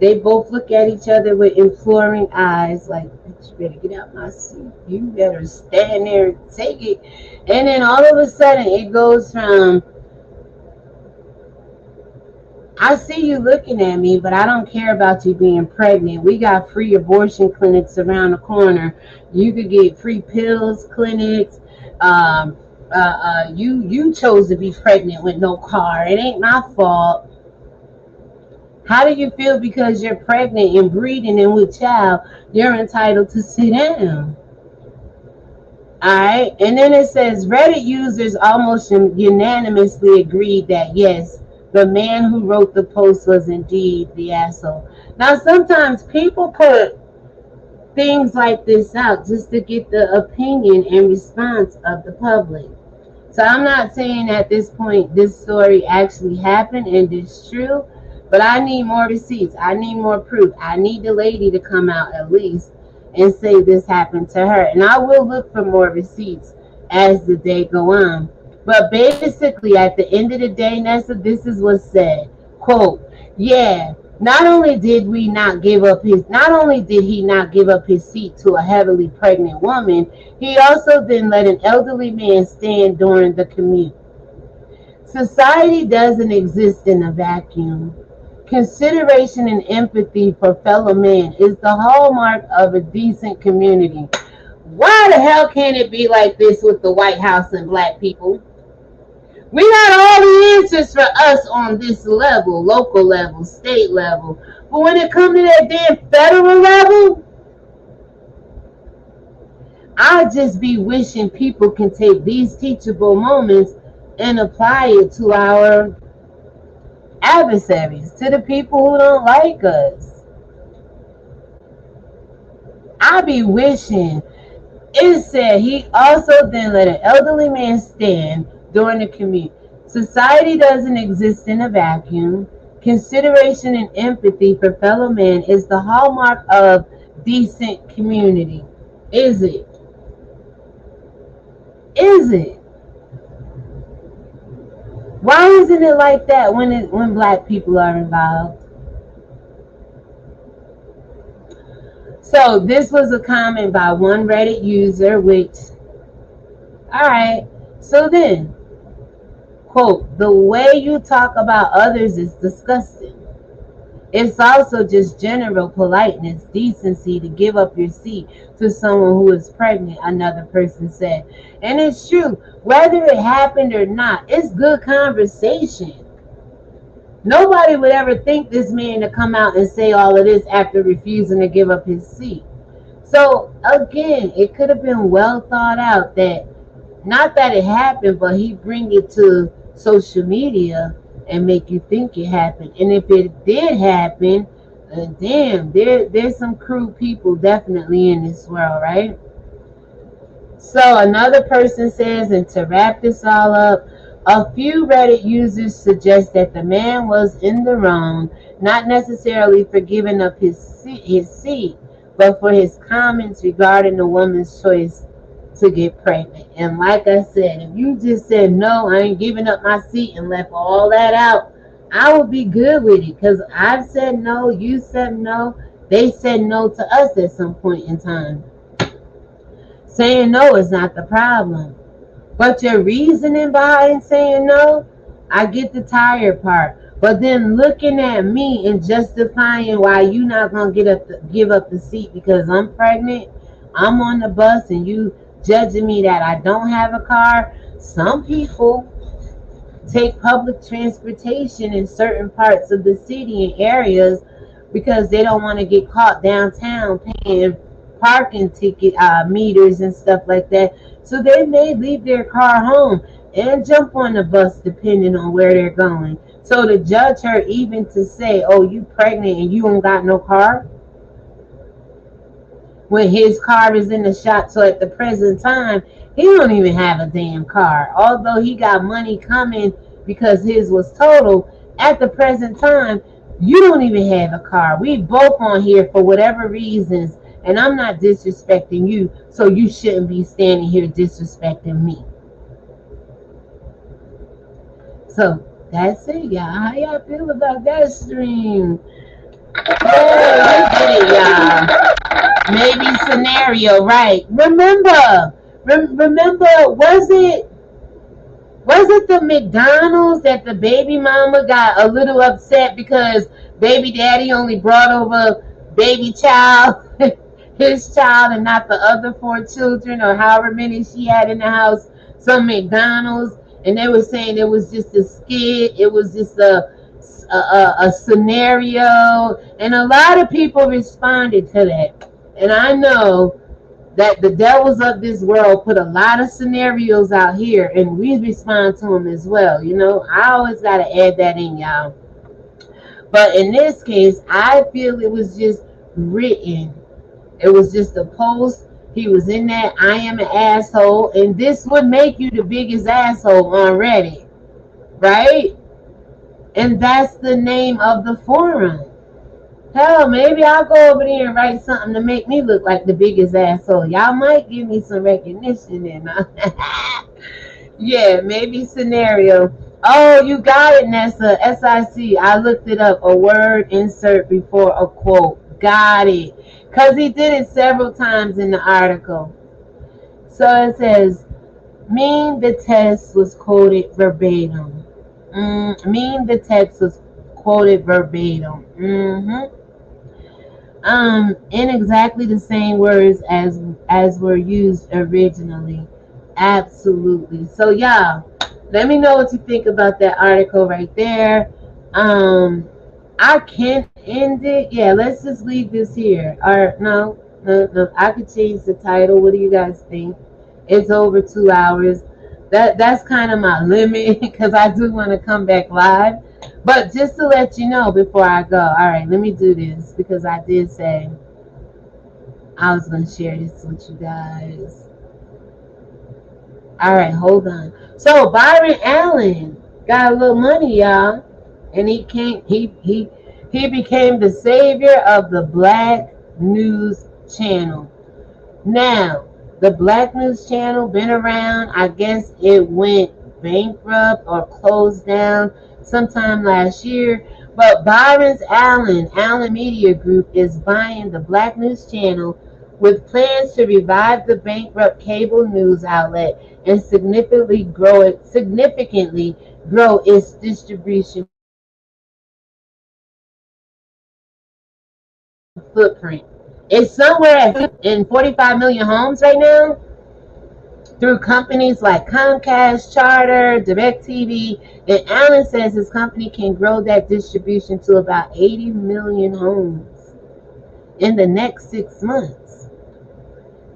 They both look at each other with imploring eyes, like, you better get out my seat. You better stand there and take it. And then all of a sudden it goes from, I see you looking at me, but I don't care about you being pregnant. We got free abortion clinics around the corner. You could get free pills clinics. Um, you chose to be pregnant with no car. It ain't my fault. How do you feel because you're pregnant and breathing and with child? You're entitled to sit down. Alright, and then it says Reddit users almost unanimously agreed that yes, the man who wrote the post was indeed the asshole. Now, sometimes people put things like this out just to get the opinion and response of the public. So I'm not saying at this point this story actually happened and it's true, but I need more receipts. I need more proof. I need the lady to come out at least and say this happened to her. And I will look for more receipts as the day go on. But basically, at the end of the day, Nessa, this is what's said. Quote, yeah, not only did he not give up his seat to a heavily pregnant woman, he also then let an elderly man stand during the commute. Society doesn't exist in a vacuum. Consideration and empathy for fellow man is the hallmark of a decent community. Why the hell can't it be like this with the White House and black people? We got all the answers for us on this level, local level, state level. But when it comes to that damn federal level, I just be wishing people can take these teachable moments and apply it to our adversaries, to the people who don't like us. I be wishing. It said he also then let an elderly man stand during the commute. Society doesn't exist in a vacuum. Consideration and empathy for fellow man is the hallmark of decent community. Is it? Is it? Why isn't it like that when black people are involved? So this was a comment by one Reddit user, which, alright, so then, quote, the way you talk about others is disgusting. It's also just general politeness, decency to give up your seat to someone who is pregnant, another person said. And it's true, whether it happened or not, it's good conversation. Nobody would ever think this man to come out and say all of this after refusing to give up his seat. So again, it could have been well thought out that, not that it happened, but he bring it to social media and make you think it happened. And if it did happen, damn, there's some cruel people definitely in this world, right? So another person says, and to wrap this all up, a few Reddit users suggest that the man was in the wrong, not necessarily for giving up his seat, but for his comments regarding the woman's choice to get pregnant. And like I said, if you just said, no, I ain't giving up my seat and left all that out, I would be good with it. Because I've said no, you said no, they said no to us at some point in time. Saying no is not the problem. But your reasoning behind saying no, I get the tired part. But then looking at me and justifying why you not going to give up the seat because I'm pregnant, I'm on the bus, and you judging me that I don't have a car. Some people take public transportation in certain parts of the city and areas because they don't want to get caught downtown paying parking ticket meters and stuff like that. So they may leave their car home and jump on the bus depending on where they're going. So to judge her even to say, oh, you pregnant and you don't got no car, when his car is in the shop. So at the present time, he don't even have a damn car. Although he got money coming because his was total, at the present time, you don't even have a car. We both on here for whatever reasons. And I'm not disrespecting you, so you shouldn't be standing here disrespecting me. So that's it, y'all. How y'all feel about that stream? Yeah, look at it, y'all. Maybe scenario, right? Remember, was Was it the McDonald's that the baby mama got a little upset because baby daddy only brought over baby child, his child, and not the other 4 children or however many she had in the house? Some McDonald's, and they were saying it was just a skit, it was just a scenario, and a lot of people responded to that. And I know that the devils of this world put a lot of scenarios out here, and we respond to them as well. You know, I always got to add that in, y'all. But in this case, I feel it was just written. It was just a post. He was in that I am an asshole, and this would make you the biggest asshole on Reddit, right? And that's the name of the forum. Hell, maybe I'll go over there and write something to make me look like the biggest asshole. Y'all might give me some recognition then. Yeah, maybe scenario. Oh, you got it, Nessa. SIC. I looked it up. A word insert before a quote. Got it. Because he did it several times in the article. So it says, mean the text was quoted verbatim. Mean the text was quoted verbatim. In exactly the same words as were used originally. Absolutely. So y'all, let me know what you think about that article right there. I can't end it. Yeah, let's just leave this here. Or no, I could change the title. What do you guys think? It's over 2 hours. That's kind of my limit because I do want to come back live. But just to let you know before I go, all right, let me do this because I did say I was going to share this with you guys. All right, hold on. So Byron Allen got a little money, y'all, and he became the savior of the Black News Channel. Now, the Black News Channel been around. I guess it went bankrupt or closed down sometime last year. But Byron Allen Media Group is buying the Black News Channel with plans to revive the bankrupt cable news outlet and significantly grow its distribution footprint. It's somewhere in 45 million homes right now through companies like Comcast, Charter, DirecTV, and Allen says his company can grow that distribution to about 80 million homes in the next 6 months.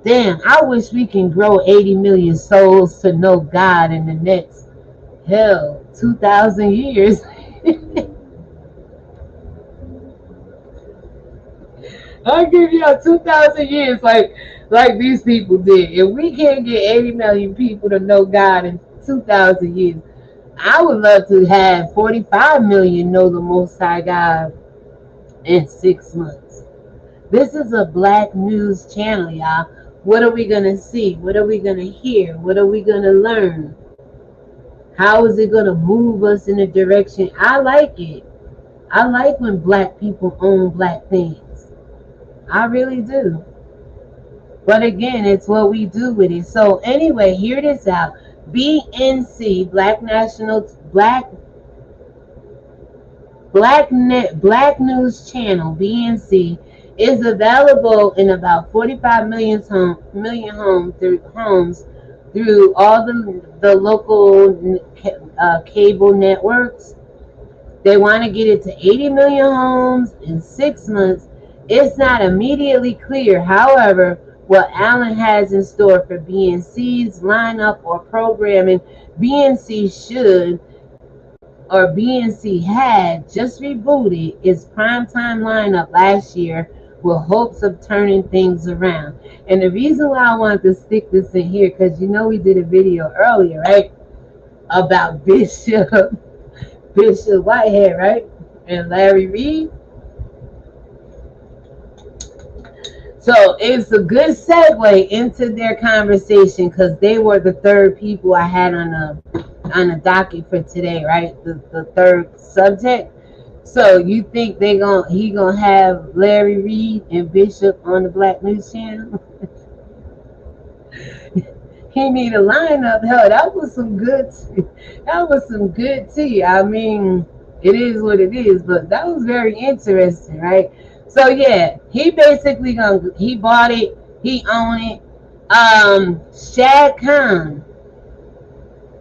Damn, I wish we can grow 80 million souls to know God in the next, 2,000 years. I'll give y'all 2,000 years like these people did. If we can't get 80 million people to know God in 2,000 years, I would love to have 45 million know the Most High God in 6 months. This is a Black News channel, y'all. What are we going to see? What are we going to hear? What are we going to learn? How is it going to move us in a direction? I like it. I like when Black people own Black things. I really do. But again, it's what we do with it. So anyway, hear this out. BNC, Black News Channel, BNC, is available in about 45 million homes through all the local cable networks. They want to get it to 80 million homes in 6 months. It's not immediately clear, however, what Allen has in store for BNC's lineup or programming. BNC had just rebooted its primetime lineup last year with hopes of turning things around. And the reason why I wanted to stick this in here, because you know we did a video earlier, right, about Bishop Whitehead, right, and Larry Reid. So it's a good segue into their conversation because they were the third people I had on the docket for today, right? The third subject. So you think he gonna have Larry Reid and Bishop on the Black News Channel? he need a lineup. Hell, that was some good. That was some good tea. I mean, it is what it is, but that was very interesting, right? So yeah, he basically he bought it, he owned it. Shad Khan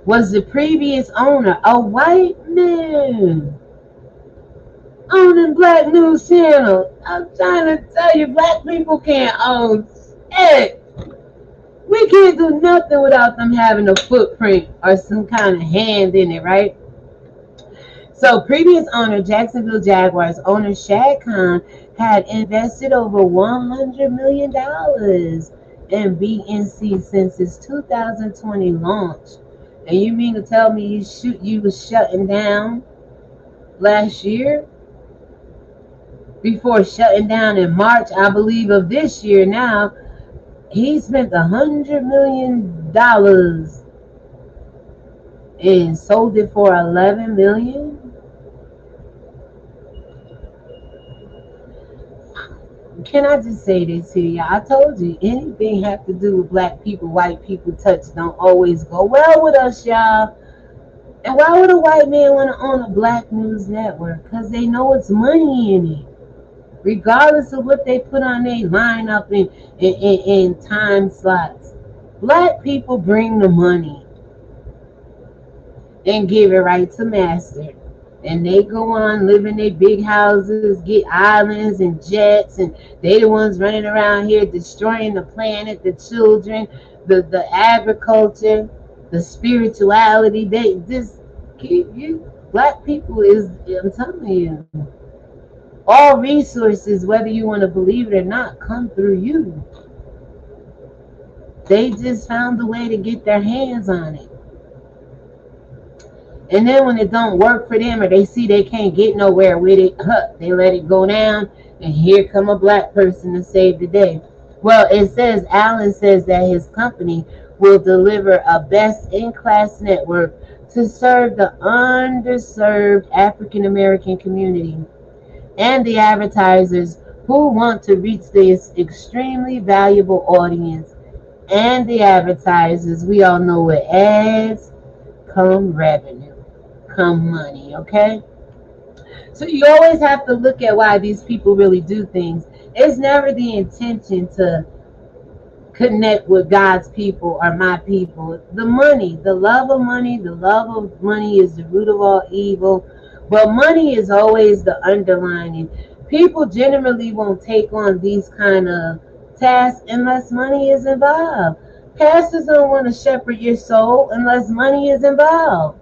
was the previous owner, a white man owning Black News Channel. I'm trying to tell you, black people can't own shit. We can't do nothing without them having a footprint or some kind of hand in it, right? So previous owner, Jacksonville Jaguars owner Shad Khan, had invested over $100 million in BNC since its 2020 launch. And you mean to tell me you was shutting down last year? Before shutting down in March, I believe, of this year now, he spent $100 million and sold it for $11 million. Can I just say this here, y'all? I told you, anything have to do with black people, white people touch don't always go well with us, y'all. And why would a white man want to own a black news network? Because they know it's money in it. Regardless of what they put on their lineup in time slots. Black people bring the money and give it right to master. And they go on, live in their big houses, get islands and jets, and they the ones running around here destroying the planet, the children, the agriculture, the spirituality. They just keep you. Black people is, I'm telling you, all resources, whether you want to believe it or not, come through you. They just found a way to get their hands on it. And then when it don't work for them, or they see they can't get nowhere with it, they let it go down, and here come a black person to save the day. Well, it says, Allen says that his company will deliver a best-in-class network to serve the underserved African American community and the advertisers who want to reach this extremely valuable audience. And the advertisers, we all know what ads come revenue, come money, okay? So you always have to look at why these people really do things. It's never the intention to connect with God's people or my people. The money, the love of money is the root of all evil. But money is always the underlining. People generally won't take on these kind of tasks unless money is involved. Pastors don't want to shepherd your soul unless money is involved.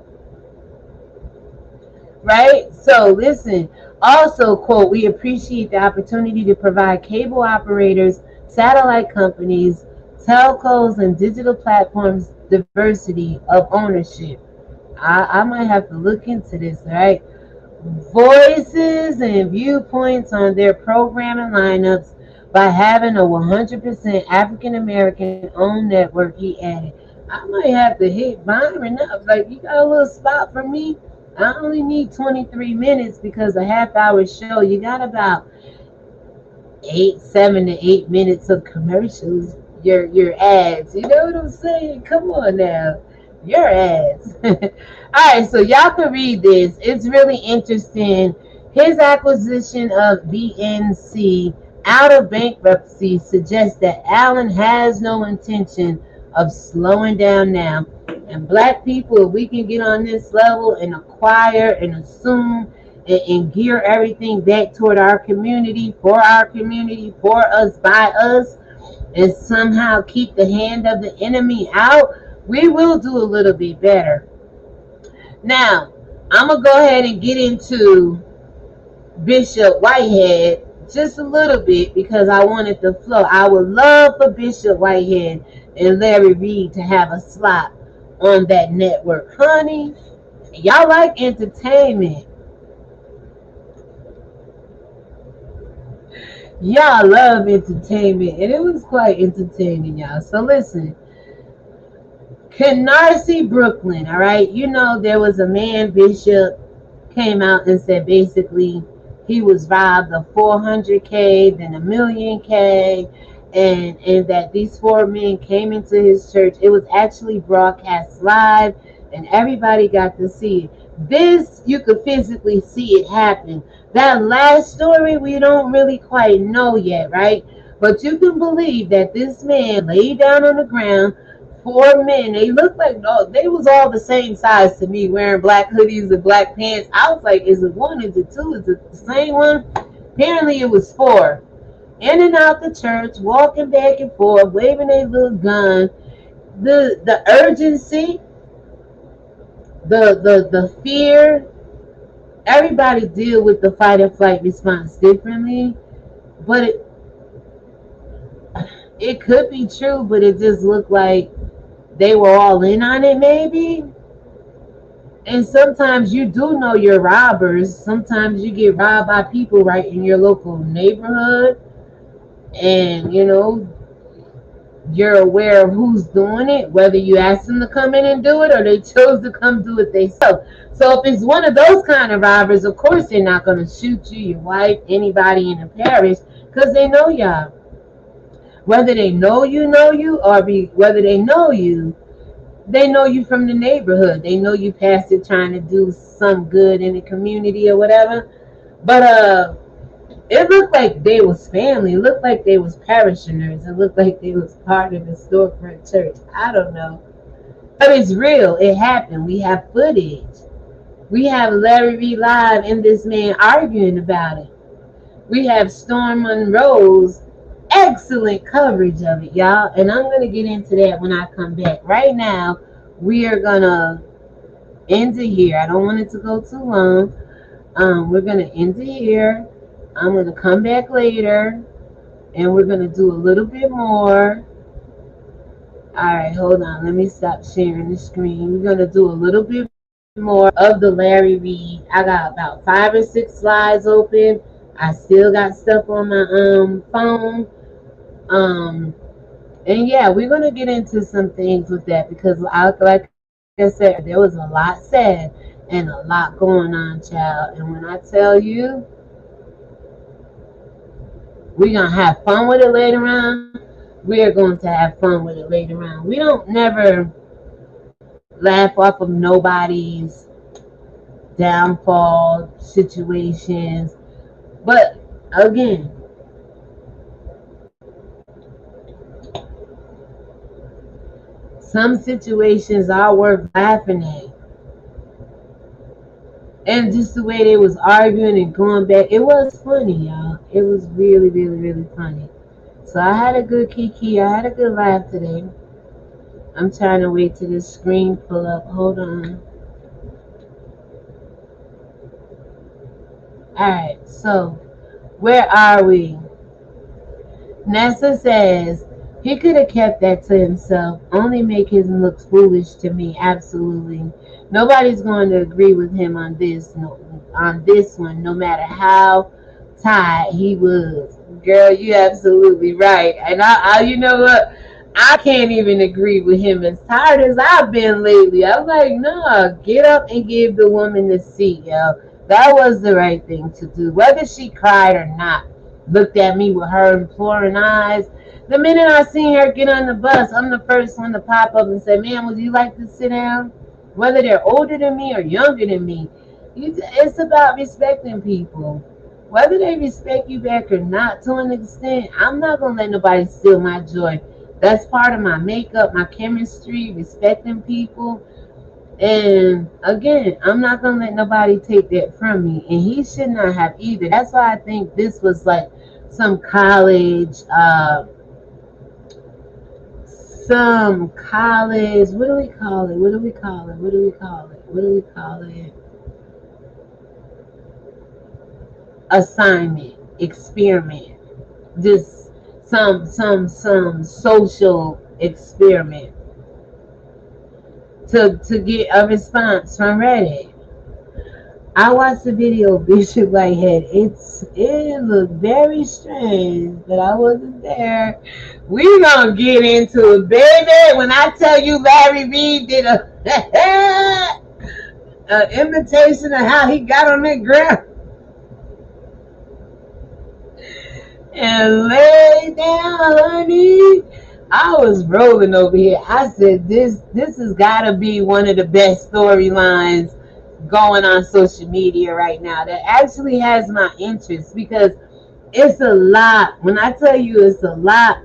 Right? So listen, also, quote, we appreciate the opportunity to provide cable operators, satellite companies, telcos, and digital platforms diversity of ownership. I might have to look into this, right? Voices and viewpoints on their programming lineups by having a 100% African American owned network, he added. I might have to hit Byron up. Like, you got a little spot for me? I only need 23 minutes because a half-hour show, you got about 7 to 8 minutes of commercials, your ads. You know what I'm saying? Come on now. Your ads. Alright, so y'all can read this. It's really interesting. His acquisition of BNC out of bankruptcy suggests that Allen has no intention of slowing down now. And black people, if we can get on this level and acquire and assume and gear everything back toward our community, for us, by us, and somehow keep the hand of the enemy out, we will do a little bit better. Now, I'm going to go ahead and get into Bishop Whitehead just a little bit because I wanted to flow. I would love for Bishop Whitehead and Larry Reid to have a slot on that network. Honey, y'all like entertainment. Y'all love entertainment, and it was quite entertaining, y'all. So listen. Canarsie, Brooklyn, all right? You know, there was a man, Bishop, came out and said basically he was robbed of $400K, then $1 million, and that these four men came into his church. It was actually broadcast live, and everybody got to see it. This, you could physically see it happen. That last story, we don't really quite know yet, right? But you can believe that this man laid down on the ground. Four men, they looked like, no, they was all the same size to me, wearing black hoodies and black pants. I was like, is it one, is it two, is it the same one? Apparently it was four. In and out the church, walking back and forth, waving a little gun. The urgency, the fear. Everybody deal with the fight or flight response differently, but it could be true, but it just looked like they were all in on it, maybe. And sometimes you do know you're robbers. Sometimes you get robbed by people right in your local neighborhood, and you're aware of who's doing it, whether you ask them to come in and do it or they chose to come do it themselves. So if it's one of those kind of robbers, of course they're not going to shoot you, your wife, anybody in the parish, because they know y'all. Whether they know you, or whether they know you from the neighborhood. They know you passed it trying to do some good in the community or whatever. But it looked like they was family. It looked like they was parishioners. It looked like they was part of the storefront church. I don't know. But it's real. It happened. We have footage. We have Larry Reid live and this man arguing about it. We have Storm Monroe's excellent coverage of it, y'all. And I'm going to get into that when I come back. Right now, we are going to end it here. I don't want it to go too long. We're going to end it here. I'm going to come back later, and we're going to do a little bit more. All right, hold on. Let me stop sharing the screen. We're going to do a little bit more of the Larry Reid. I got about 5 or 6 slides open. I still got stuff on my phone. And yeah, we're going to get into some things with that because, like I said, there was a lot said and a lot going on, child. And when I tell you, we're going to have fun with it later on. We are going to have fun with it later on. We don't never laugh off of nobody's downfall situations. But again, some situations are worth laughing at. And just the way they was arguing and going back, it was funny, y'all. It was really, really, really funny. So I had a good kiki. I had a good laugh today. I'm trying to wait till this screen pull up. Hold on. Alright, so where are we? Nessa says he could have kept that to himself. Only make him look foolish to me. Absolutely. Nobody's going to agree with him on this. On this one, no matter how tired he was. Girl, you absolutely right. And I you know what? I can't even agree with him. As tired as I've been lately, I was like, no, get up and give the woman the seat, yo. That was the right thing to do. Whether she cried or not, looked at me with her imploring eyes. The minute I seen her get on the bus, I'm the first one to pop up and say, ma'am, would you like to sit down? Whether they're older than me or younger than me, it's about respecting people. Whether they respect you back or not to an extent, I'm not going to let nobody steal my joy. That's part of my makeup, my chemistry, respecting people. And again, I'm not going to let nobody take that from me. And he should not have either. That's why I think this was like some college, what do we call it? Assignment, experiment. Just some social experiment to get a response from Reddit. I watched the video of Bishop Whitehead. It looked very strange, but I wasn't there. We gonna get into it, baby. When I tell you Larry Reid did an imitation of how he got on that ground. and lay down, honey. I was rolling over here. I said, this has got to be one of the best storylines going on social media right now that actually has my interest, because it's a lot. When I tell you it's a lot,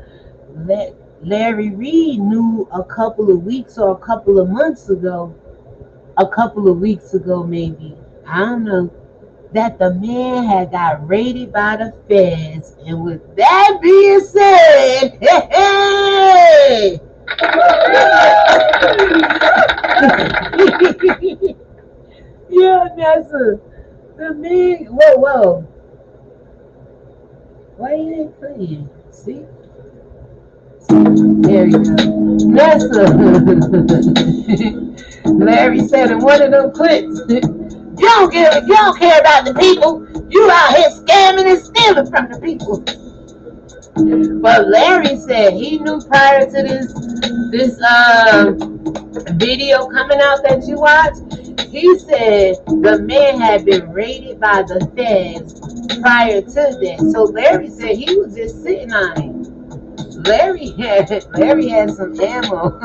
Larry Reid knew a couple of weeks or a couple of months ago, maybe, I don't know, that the man had got raided by the feds. And with that being said, hey, yeah, Nessa, the man, whoa, why you ain't playing? See? There you go. Nessa, Larry said in one of them clips, you don't care about the people. You out here scamming and stealing from the people. But Larry said he knew prior to this video coming out that you watched. He said the man had been raided by the feds prior to that. So Larry said he was just sitting on it. Larry had some ammo.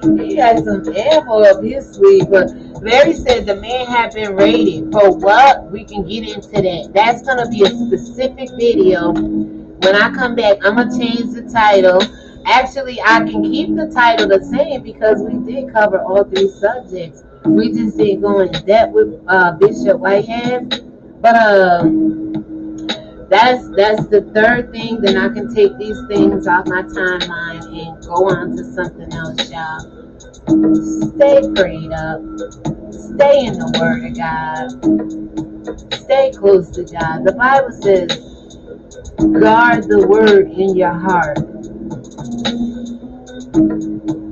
He had some ammo up his sleeve, but Larry said the man had been raided. For what? We can get into that. That's going to be a specific video. When I come back, I'm going to change the title. Actually, I can keep the title the same because we did cover all three subjects. We just didn't go in depth with Bishop Whitehead. But that's the third thing. Then I can take these things off my timeline and go on to something else, y'all. Stay prayed up. Stay in the Word of God. Stay close to God. The Bible says, guard the Word in your heart.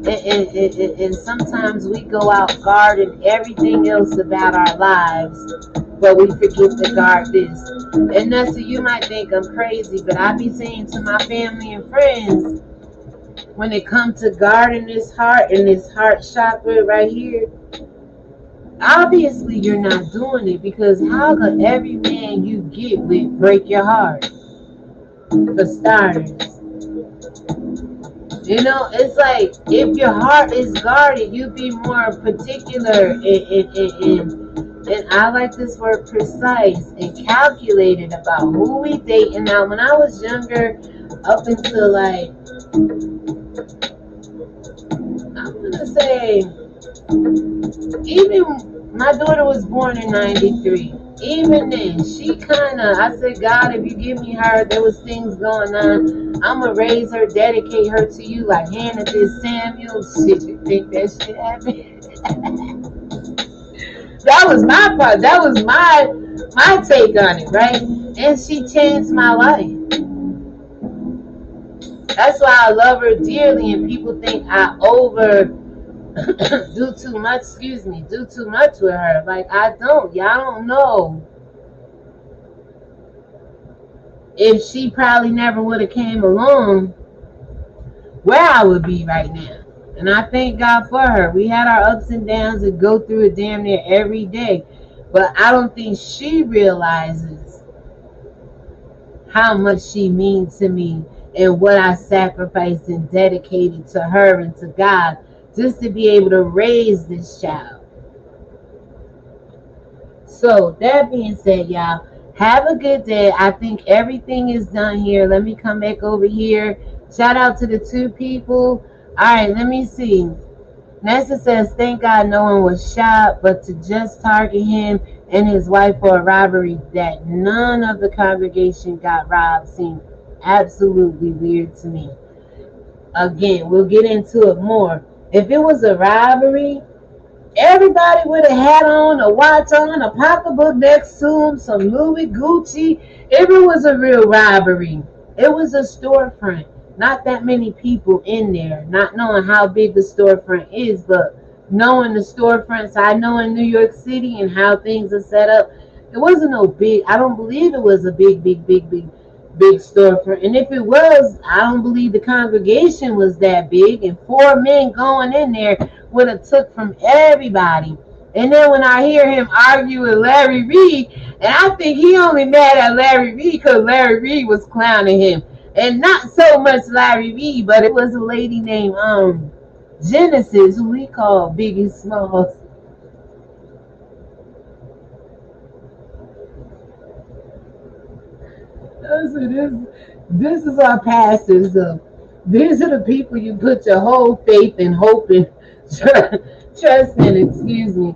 And sometimes we go out guarding everything else about our lives, but we forget to guard this. And that's so you might think I'm crazy, but I be saying to my family and friends, when it comes to guarding this heart and this heart chakra right here, obviously you're not doing it, because how could every man you get with break your heart? For starters. You know, it's like if your heart is guarded, you be more particular and I like this word, precise and calculated about who we date. And now when I was younger, up until like, I'm gonna say, even my daughter was born in 93. Even then, she kind of, I said, God, if you give me her, there was things going on. I'm going to raise her, dedicate her to you like Hannah did Samuel. Shit, you think that shit happened? That was my part. That was my take on it, right? And she changed my life. That's why I love her dearly, and people think I do too much with her. Like, I don't. Y'all don't know. If she probably never would have came along, where I would be right now. And I thank God for her. We had our ups and downs and go through it damn near every day. But I don't think she realizes how much she means to me and what I sacrificed and dedicated to her and to God just to be able to raise this child. So that being said, y'all, have a good day. I think everything is done here. Let me come back over here. Shout out to the two people. All right, let me see. Nessa says, thank God no one was shot, but to just target him and his wife for a robbery that none of the congregation got robbed seemed absolutely weird to me. Again, we'll get into it more. If it was a robbery, everybody would have had on, a watch on, a pocketbook next to them, some Louis Gucci. If it was a real robbery, it was a storefront. Not that many people in there. Not knowing how big the storefront is, but knowing the storefronts I know in New York City and how things are set up, it wasn't no big, I don't believe it was a big storefront. And if it was, I don't believe the congregation was that big. And 4 men going in there would have took from everybody. And then when I hear him argue with Larry Reid, And I think he only mad at Larry Reid because Larry Reid was clowning him. And not so much Larry Reid, but it was a lady named Genesis, who we call Biggie Smalls. This is our pastors. These are the people you put your whole faith and hope and trust in. Excuse me.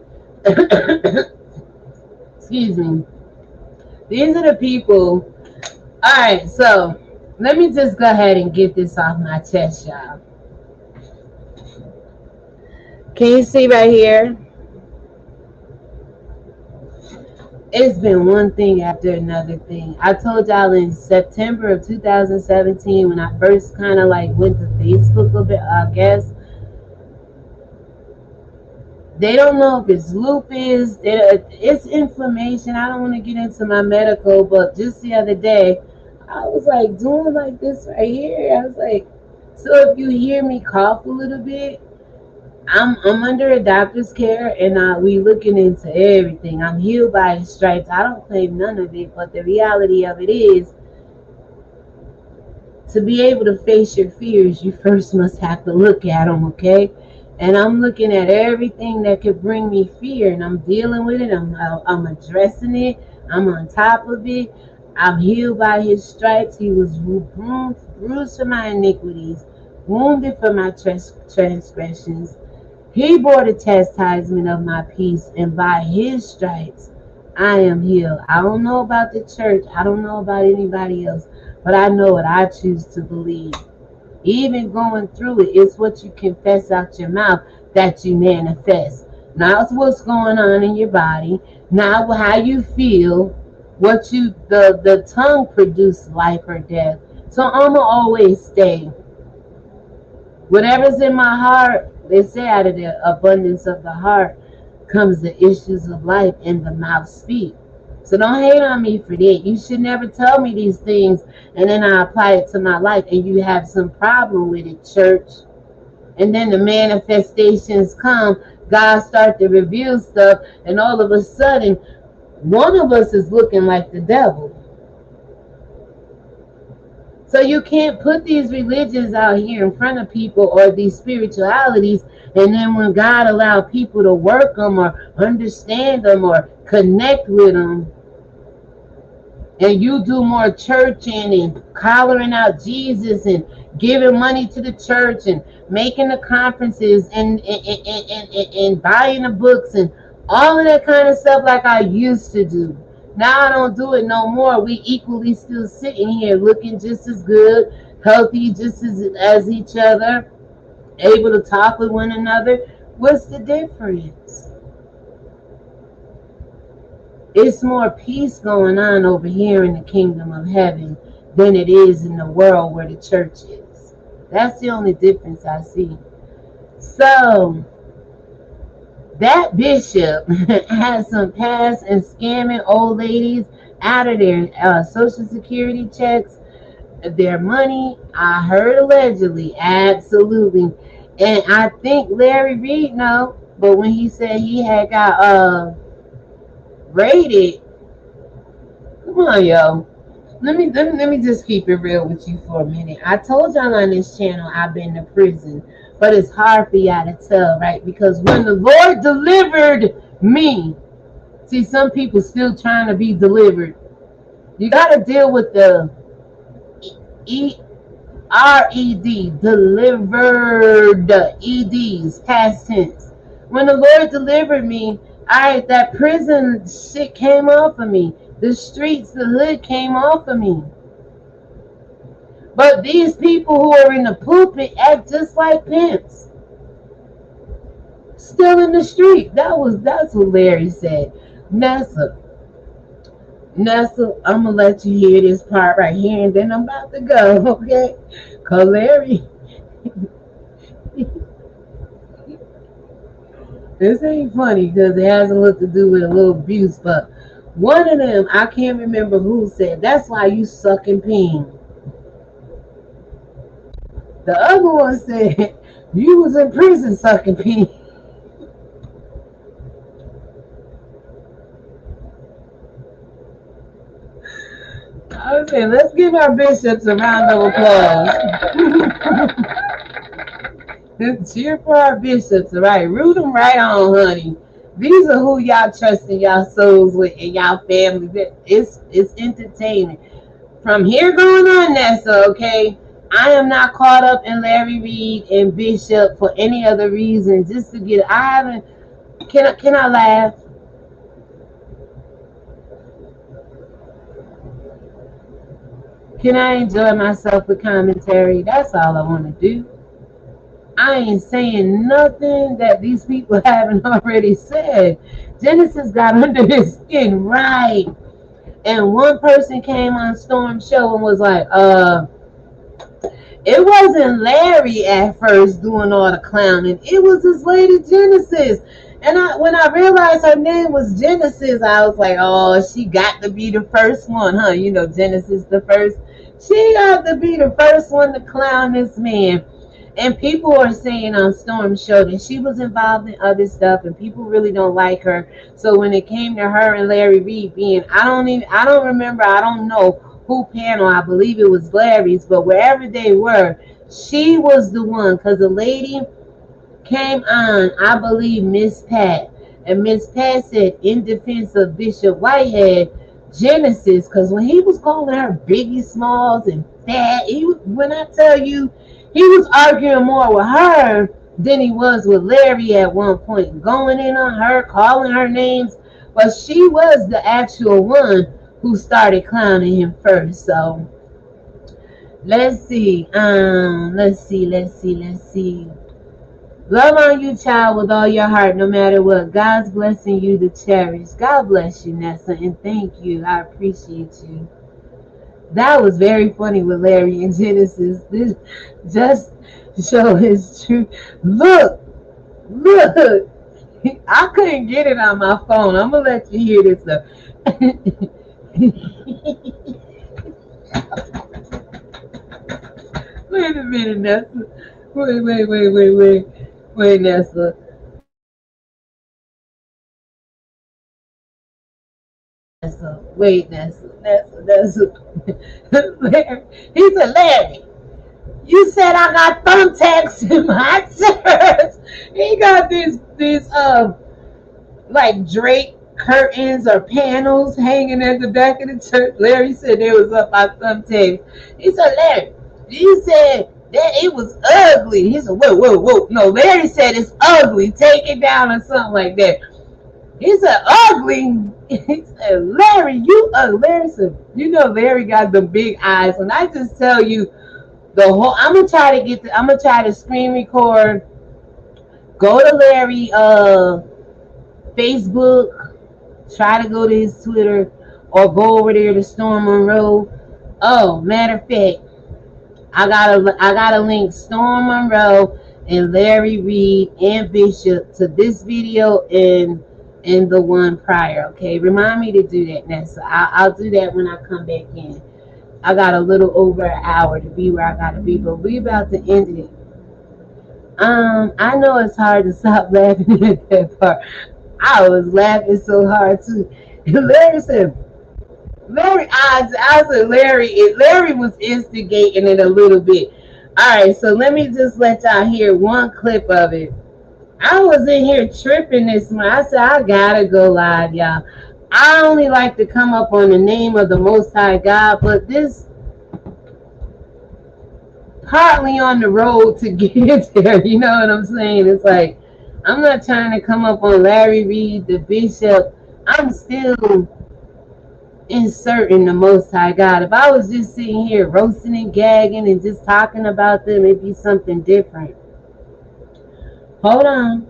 Excuse me. These are the people. All right, so let me just go ahead and get this off my chest, y'all. Can you see right here? It's been one thing after another thing. I told y'all in September of 2017 when I first kind of like went to Facebook a bit, I guess. They don't know if it's lupus. It's inflammation. I don't want to get into my medical, but just the other day, I was like doing like this right here. I was like, so if you hear me cough a little bit, I'm under a doctor's care, and we looking into everything. I'm healed by his stripes. I don't claim none of it, but the reality of it is, to be able to face your fears, you first must have to look at them, okay? And I'm looking at everything that could bring me fear, and I'm dealing with it. I'm addressing it. I'm on top of it. I'm healed by his stripes. He was bruised for my iniquities, wounded for my transgressions. He bore the chastisement of my peace, and by his stripes I am healed. I don't know about the church. I don't know about anybody else, but I know what I choose to believe. Even going through it, it's what you confess out your mouth that you manifest. Not what's going on in your body, not how you feel, what the tongue produces life or death. So I'ma always stay. Whatever's in my heart, they say out of the abundance of the heart comes the issues of life, and the mouth speak. So don't hate on me for that. You should never tell me these things and then I apply it to my life and you have some problem with it, church. And then the manifestations come. God start to reveal stuff, and all of a sudden, one of us is looking like the devil. So you can't put these religions out here in front of people, or these spiritualities, and then when God allowed people to work them or understand them or connect with them, and you do more churching and hollering out Jesus and giving money to the church and making the conferences and buying the books and all of that kind of stuff like I used to do. Now I don't do it no more. We equally still sitting here looking just as good, healthy just as each other, able to talk with one another. What's the difference? It's more peace going on over here in the kingdom of heaven than it is in the world where the church is. That's the only difference I see. So that bishop has some past and scamming old ladies out of their Social Security checks, their money. I heard allegedly, absolutely. And I think Larry Reid know, but when he said he had got raided, come on, yo. Let me just keep it real with you for a minute. I told y'all on this channel I've been to prison, but it's hard for y'all to tell, right? Because when the Lord delivered me, see, some people still trying to be delivered. You got to deal with the E-R-E-D, delivered, EDs, past tense. When the Lord delivered me, that prison shit came off of me. The streets, the hood came off of me. But these people who are in the pulpit act just like pimps. Still in the street. That's what Larry said. Nessa, I'm gonna let you hear this part right here, and then I'm about to go, okay? Cause Larry, this ain't funny because it has a lot to do with a little abuse, but one of them, I can't remember who said, that's why you sucking peen. The other one said, you was in prison sucking peen. I was saying, let's give our bishops a round of applause. Cheer for our bishops, all right? Root them right on, honey. These are who y'all trusting y'all souls with and y'all families. It's entertainment. From here going on, Nessa, okay? I am not caught up in Larry Reid and Bishop for any other reason. Just to get, I haven't. Can I laugh? Can I enjoy myself with commentary? That's all I want to do. I ain't saying nothing that these people haven't already said. Genesis got under his skin, right? And one person came on Storm Show and was like, it wasn't Larry at first doing all the clowning. It was this lady Genesis. And when I realized her name was Genesis, I was like, oh, she got to be the first one, huh? You know, Genesis the first. She got to be the first one to clown this man. And people are saying on Storm Show that she was involved in other stuff and people really don't like her. So when it came to her and Larry Reid being, I don't remember, I don't know who panel, I believe it was Larry's, but wherever they were, she was the one, because the lady came on, I believe Miss Pat, and Miss Pat said in defense of Bishop Whitehead, Genesis, because when he was calling her Biggie Smalls and fat, when I tell you, he was arguing more with her than he was with Larry at one point, going in on her, calling her names, but she was the actual one who started clowning him first. So let's see. Let's see. Love on you, child, with all your heart, no matter what. God's blessing you to cherish. God bless you, Nessa, and thank you. I appreciate you. That was very funny with Larry and Genesis. This just show his truth. Look. I couldn't get it on my phone. I'm gonna let you hear this stuff. Wait a minute, Nessa. Wait, Nessa. Wait, Nessa. Larry. He said, Larry, you said I got thumbtacks in my church. He got these like draped curtains or panels hanging at the back of the church. Larry said they was up by thumbtacks. He said, Larry, you said that it was ugly. He said, whoa. No, Larry said it's ugly. Take it down or something like that. He said, ugly. He said, Larry, you ugly. Larry said, you know, Larry got the big eyes. And I just tell you, I'm gonna try to screen record. Go to Larry Facebook. Try to go to his Twitter or go over there to Storm Monroe. Oh, matter of fact, I got a link Storm Monroe and Larry Reid and Bishop to this video and the one prior. Okay, remind me to do that, Nessa. I'll do that when I come back in. I got a little over an hour to be where I gotta be, but we about to end it. I know it's hard to stop laughing at that part. I was laughing so hard too. Larry said, I said, Larry was instigating it a little bit. All right, so let me just let y'all hear one clip of it. I was in here tripping this morning. I said, I gotta go live, y'all. I only like to come up on the name of the Most High God, but this partly on the road to get there. You know what I'm saying? It's like, I'm not trying to come up on Larry Reid, the Bishop. I'm still inserting the Most High God. If I was just sitting here roasting and gagging and just talking about them, it'd be something different. Hold on.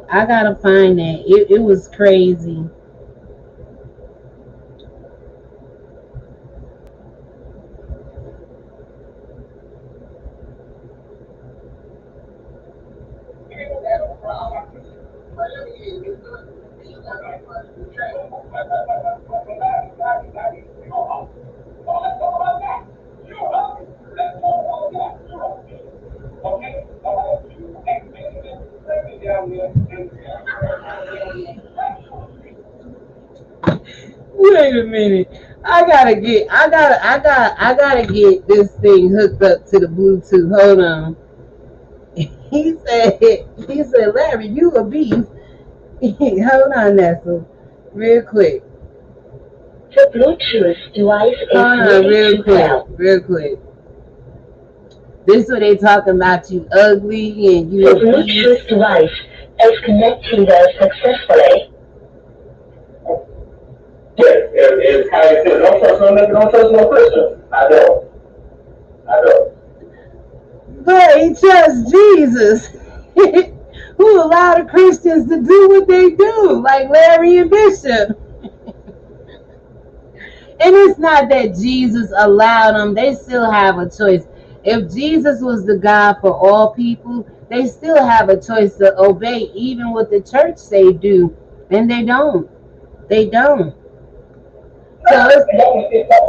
I gotta find that. It was crazy. Wait a minute. I gotta get this thing hooked up to the Bluetooth. Hold on. He said, Larry, you a beast. Hold on, Nestle. Real quick. The Bluetooth device is Hold on, real quick. This is what they talking about, you ugly and you The a beast. Bluetooth device is connecting successfully. Yes, it's how it says, don't trust no Christians. I don't. But he trusts Jesus. Who allowed the Christians to do what they do, like Larry and Bishop. And it's not that Jesus allowed them. They still have a choice. If Jesus was the God for all people, they still have a choice to obey even what the church say do. And they don't. They don't.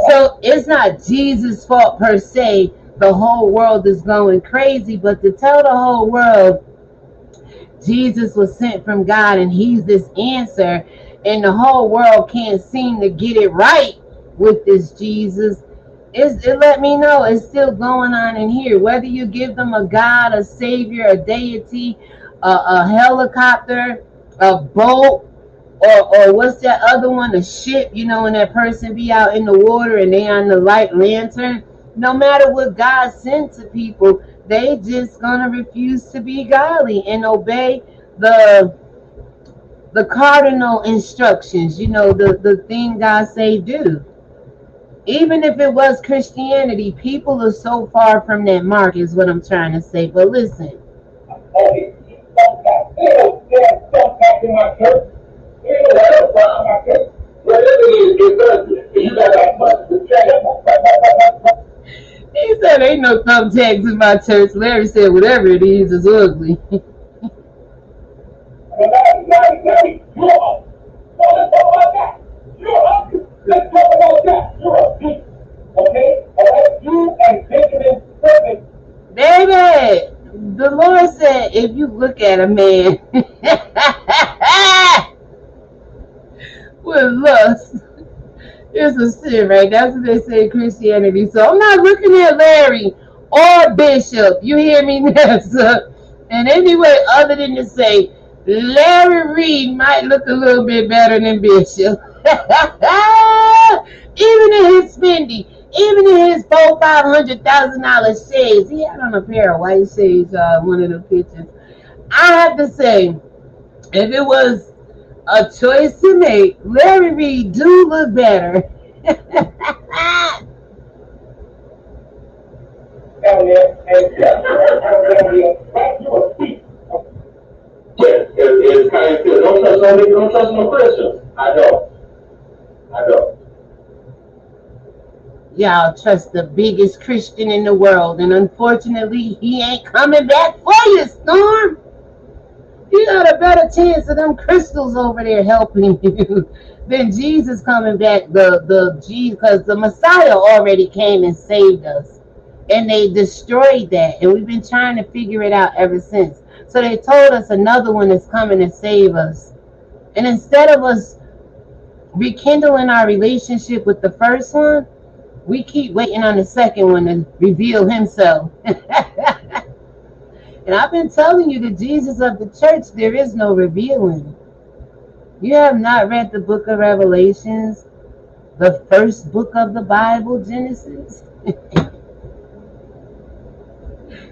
So it's not Jesus' fault per se. The whole world is going crazy. But to tell the whole world Jesus was sent from God and he's this answer, and the whole world can't seem to get it right with this Jesus, it let me know it's still going on in here. Whether you give them a God, a savior, a deity, a helicopter, a boat, or what's that other one, a ship, when that person be out in the water and they on the light lantern, no matter what God sent to people, they just gonna refuse to be godly and obey the cardinal instructions, the thing God say do. Even if it was Christianity, people are so far from that mark is what I'm trying to say. But listen. He said, ain't no thumbtacks in my church. Larry said, whatever it is ugly. Let's talk about that. You're a beast. Okay? Alright? You and Benjamin Franklin. Baby, the Lord said, if you look at a man with lust, it's a sin, right? That's what they say in Christianity. So I'm not looking at Larry or Bishop. You hear me, Nessa? And anyway, other than to say, Larry Reid might look a little bit better than Bishop. Even in his spending, even in his $400,000-$500,000 shades, he had on a pair of white shades, one of the pictures. I have to say, if it was a choice to make, Larry Reid do look better. Yes, it's kind of good. Don't trust no Christians. I don't. Y'all trust the biggest Christian in the world, and unfortunately, he ain't coming back for you, Storm. You got a better chance of them crystals over there helping you than Jesus coming back. Because the Messiah already came and saved us, and they destroyed that, and we've been trying to figure it out ever since. So they told us another one is coming to save us, and instead of us rekindling our relationship with the first one, we keep waiting on the second one to reveal himself. And I've been telling you, the Jesus of the church, there is no revealing. You have not read the book of Revelations, the first book of the Bible, Genesis.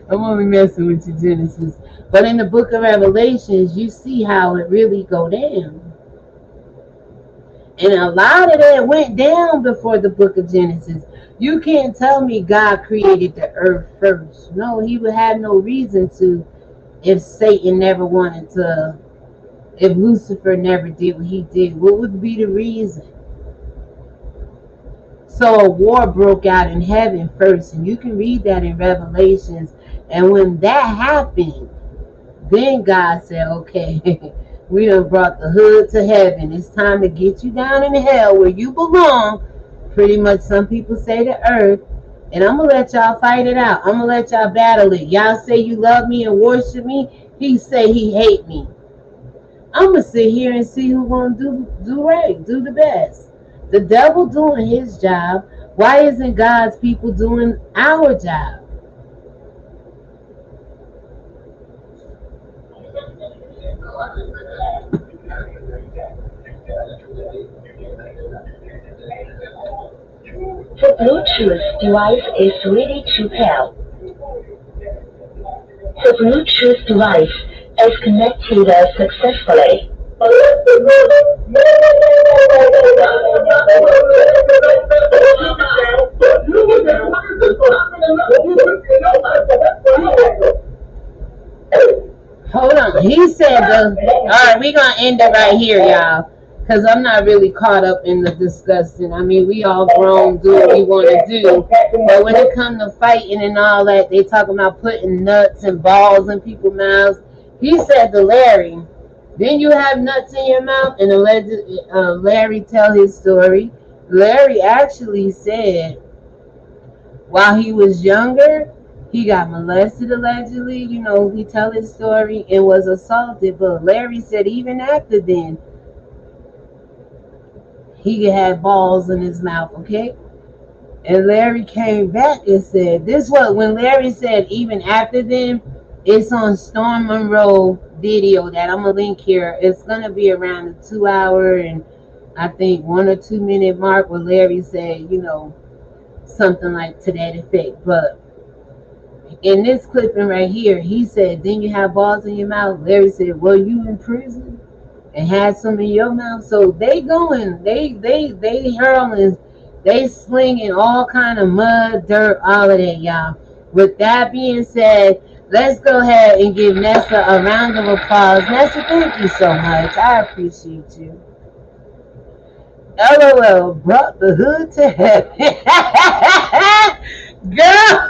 I'm only messing with you, Genesis. But in the book of Revelations, you see how it really go down. And a lot of that went down before the book of Genesis. You can't tell me God created the earth first. No, he would have no reason to if Satan never wanted to, if Lucifer never did what he did. What would be the reason? So a war broke out in heaven first, and you can read that in Revelations. And when that happened, then God said, okay, we done brought the hood to heaven. It's time to get you down in hell where you belong. Pretty much some people say the earth. And I'm going to let y'all fight it out. I'm going to let y'all battle it. Y'all say you love me and worship me. He say he hate me. I'm going to sit here and see who's going to do right, do the best. The devil doing his job. Why isn't God's people doing our job? The Bluetooth device is ready to pair. The Bluetooth device is connected successfully. Hold on. He said all right, we're gonna end it right here, y'all. Because I'm not really caught up in the discussing. I mean, we all grown, do what we want to do. But when it comes to fighting and all that, they talking about putting nuts and balls in people's mouths. He said to Larry, didn't you have nuts in your mouth? And Larry tell his story. Larry actually said while he was younger, he got molested allegedly. You know, he tell his story and was assaulted. But Larry said even after then, he had balls in his mouth, okay? And Larry came back and said, this what, when Larry said even after then, it's on Storm Monroe video that I'm going to link here. It's going to be around the 2 hour and I think 1 or 2 minute mark where Larry said, you know, something like to that effect. But in this clipping right here, he said, didn't you have balls in your mouth? Larry said, well, you in prison and had some in your mouth. So they going, they hurling, they slinging all kind of mud, dirt, all of that, y'all. With that being said, let's go ahead and give Nessa a round of applause. Nessa, thank you so much. I appreciate you. LOL brought the hood to heaven. Girl.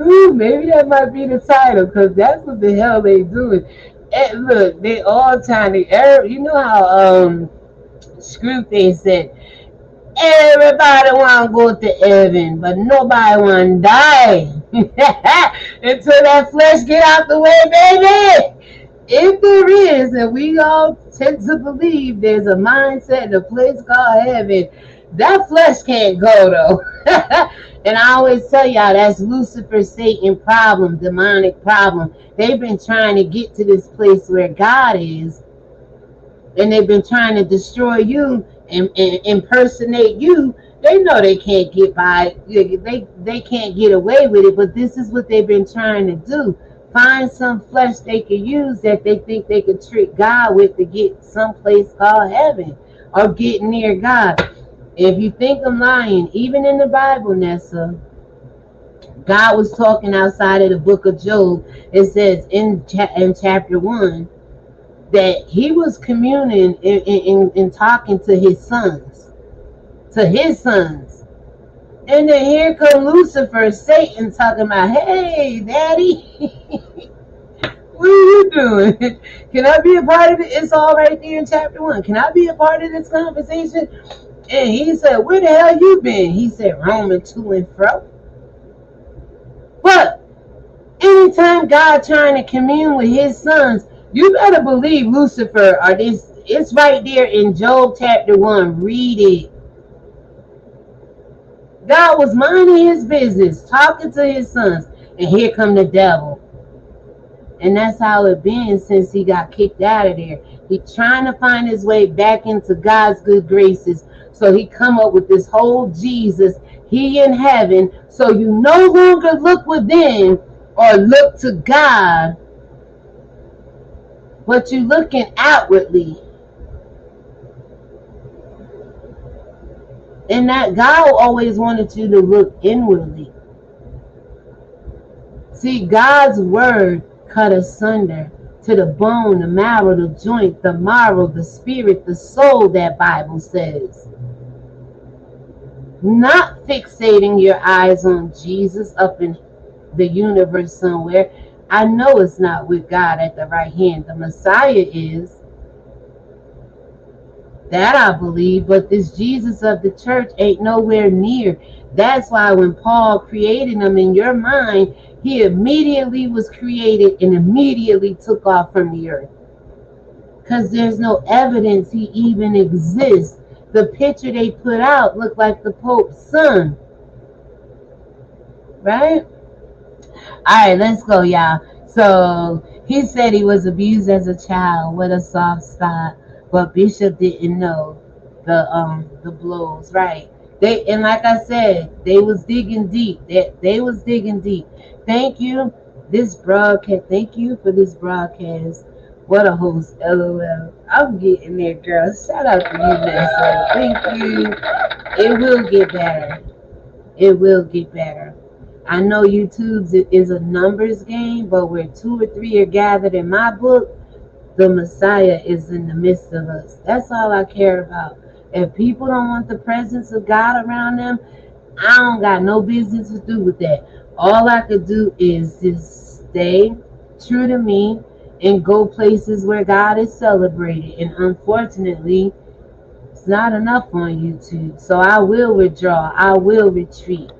Ooh, maybe that might be the title, because that's what the hell they doing. And look, they all trying to, you know how Screwface said, everybody want to go to heaven, but nobody want to die. Until that flesh get out the way, baby. If there is, and we all tend to believe there's a mindset in a place called heaven, that flesh can't go though. And I always tell y'all that's Lucifer, Satan problem, demonic problem. They've been trying to get to this place where God is, and they've been trying to destroy you and impersonate you. They know they can't get by. They can't get away with it, but this is what they've been trying to do. Find some flesh they could use that they think they could trick God with to get someplace called heaven or get near God. If you think I'm lying, even in the Bible, Nessa, God was talking outside of the book of Job. It says in chapter 1 that he was communing and talking to his sons. And then here comes Lucifer, Satan, talking about, hey, daddy, what are you doing? Can I be a part of it? It's all right there in chapter 1. Can I be a part of this conversation? And he said, where the hell you been? He said, roaming to and fro. But anytime God trying to commune with his sons, you better believe Lucifer, or this, it's right there in Job chapter 1. Read it. God was minding his business, talking to his sons, and here come the devil. And that's how it been since he got kicked out of there. He trying to find his way back into God's good graces. So he come up with this whole Jesus, he in heaven. So you no longer look within or look to God, but you looking outwardly. And that God always wanted you to look inwardly. See, God's word cut asunder to the bone, the marrow, the joint, the marrow, the spirit, the soul, that Bible says. Not fixating your eyes on Jesus up in the universe somewhere. I know it's not with God at the right hand. The Messiah is. That I believe, but this Jesus of the church ain't nowhere near. That's why when Paul created them in your mind, He immediately was created and immediately took off from the earth. Because there's no evidence he even exists. The picture they put out looked like the Pope's son. Right? Alright, let's go, y'all. So he said he was abused as a child with a soft spot, but Bishop didn't know the blows, right? They, and like I said, they was digging deep. They was digging deep. Thank you. This broadcast, thank you for this broadcast. What a host, LOL. I'm getting there, girl. Shout out to you, Nessa. Thank you. It will get better. It will get better. I know YouTube is a numbers game, but where 2 or 3 are gathered in my book, the Messiah is in the midst of us. That's all I care about. If people don't want the presence of God around them, I don't got no business to do with that. All I could do is just stay true to me and go places where God is celebrated. And unfortunately, it's not enough on YouTube. So I will withdraw. I will retreat.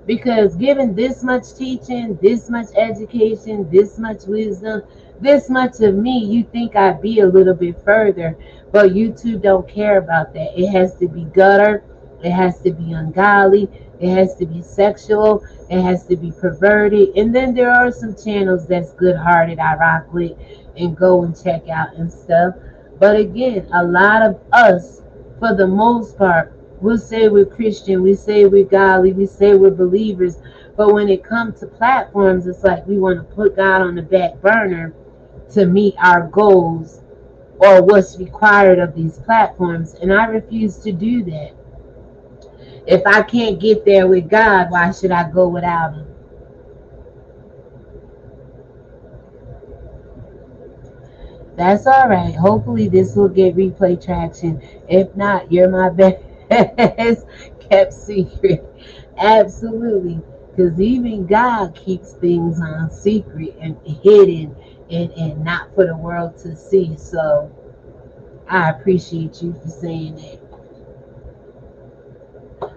Because given this much teaching, this much education, this much wisdom, this much of me, you think I'd be a little bit further. But YouTube don't care about that. It has to be gutter. It has to be ungodly. It has to be sexual. It has to be perverted. And then there are some channels that's good-hearted I rock with and go and check out and stuff. But again, a lot of us, for the most part, we'll say we're Christian, we say we're godly, we say we're believers, but when it comes to platforms, it's like we want to put God on the back burner to meet our goals or what's required of these platforms, and I refuse to do that. If I can't get there with God, why should I go without him? That's all right. Hopefully this will get replay traction. If not, you're my best kept secret. Absolutely. Because even God keeps things on secret and hidden and not for the world to see. So I appreciate you for saying that.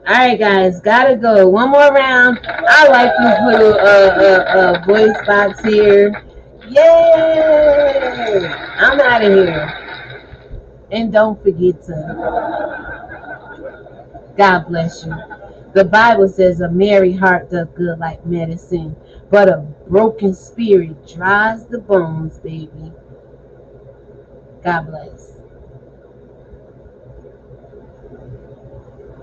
Alright guys, gotta go. One more round. I like this little voice box here. Yay! I'm out of here. And don't forget to, God bless you. The Bible says a merry heart does good like medicine, but a broken spirit dries the bones, baby. God bless.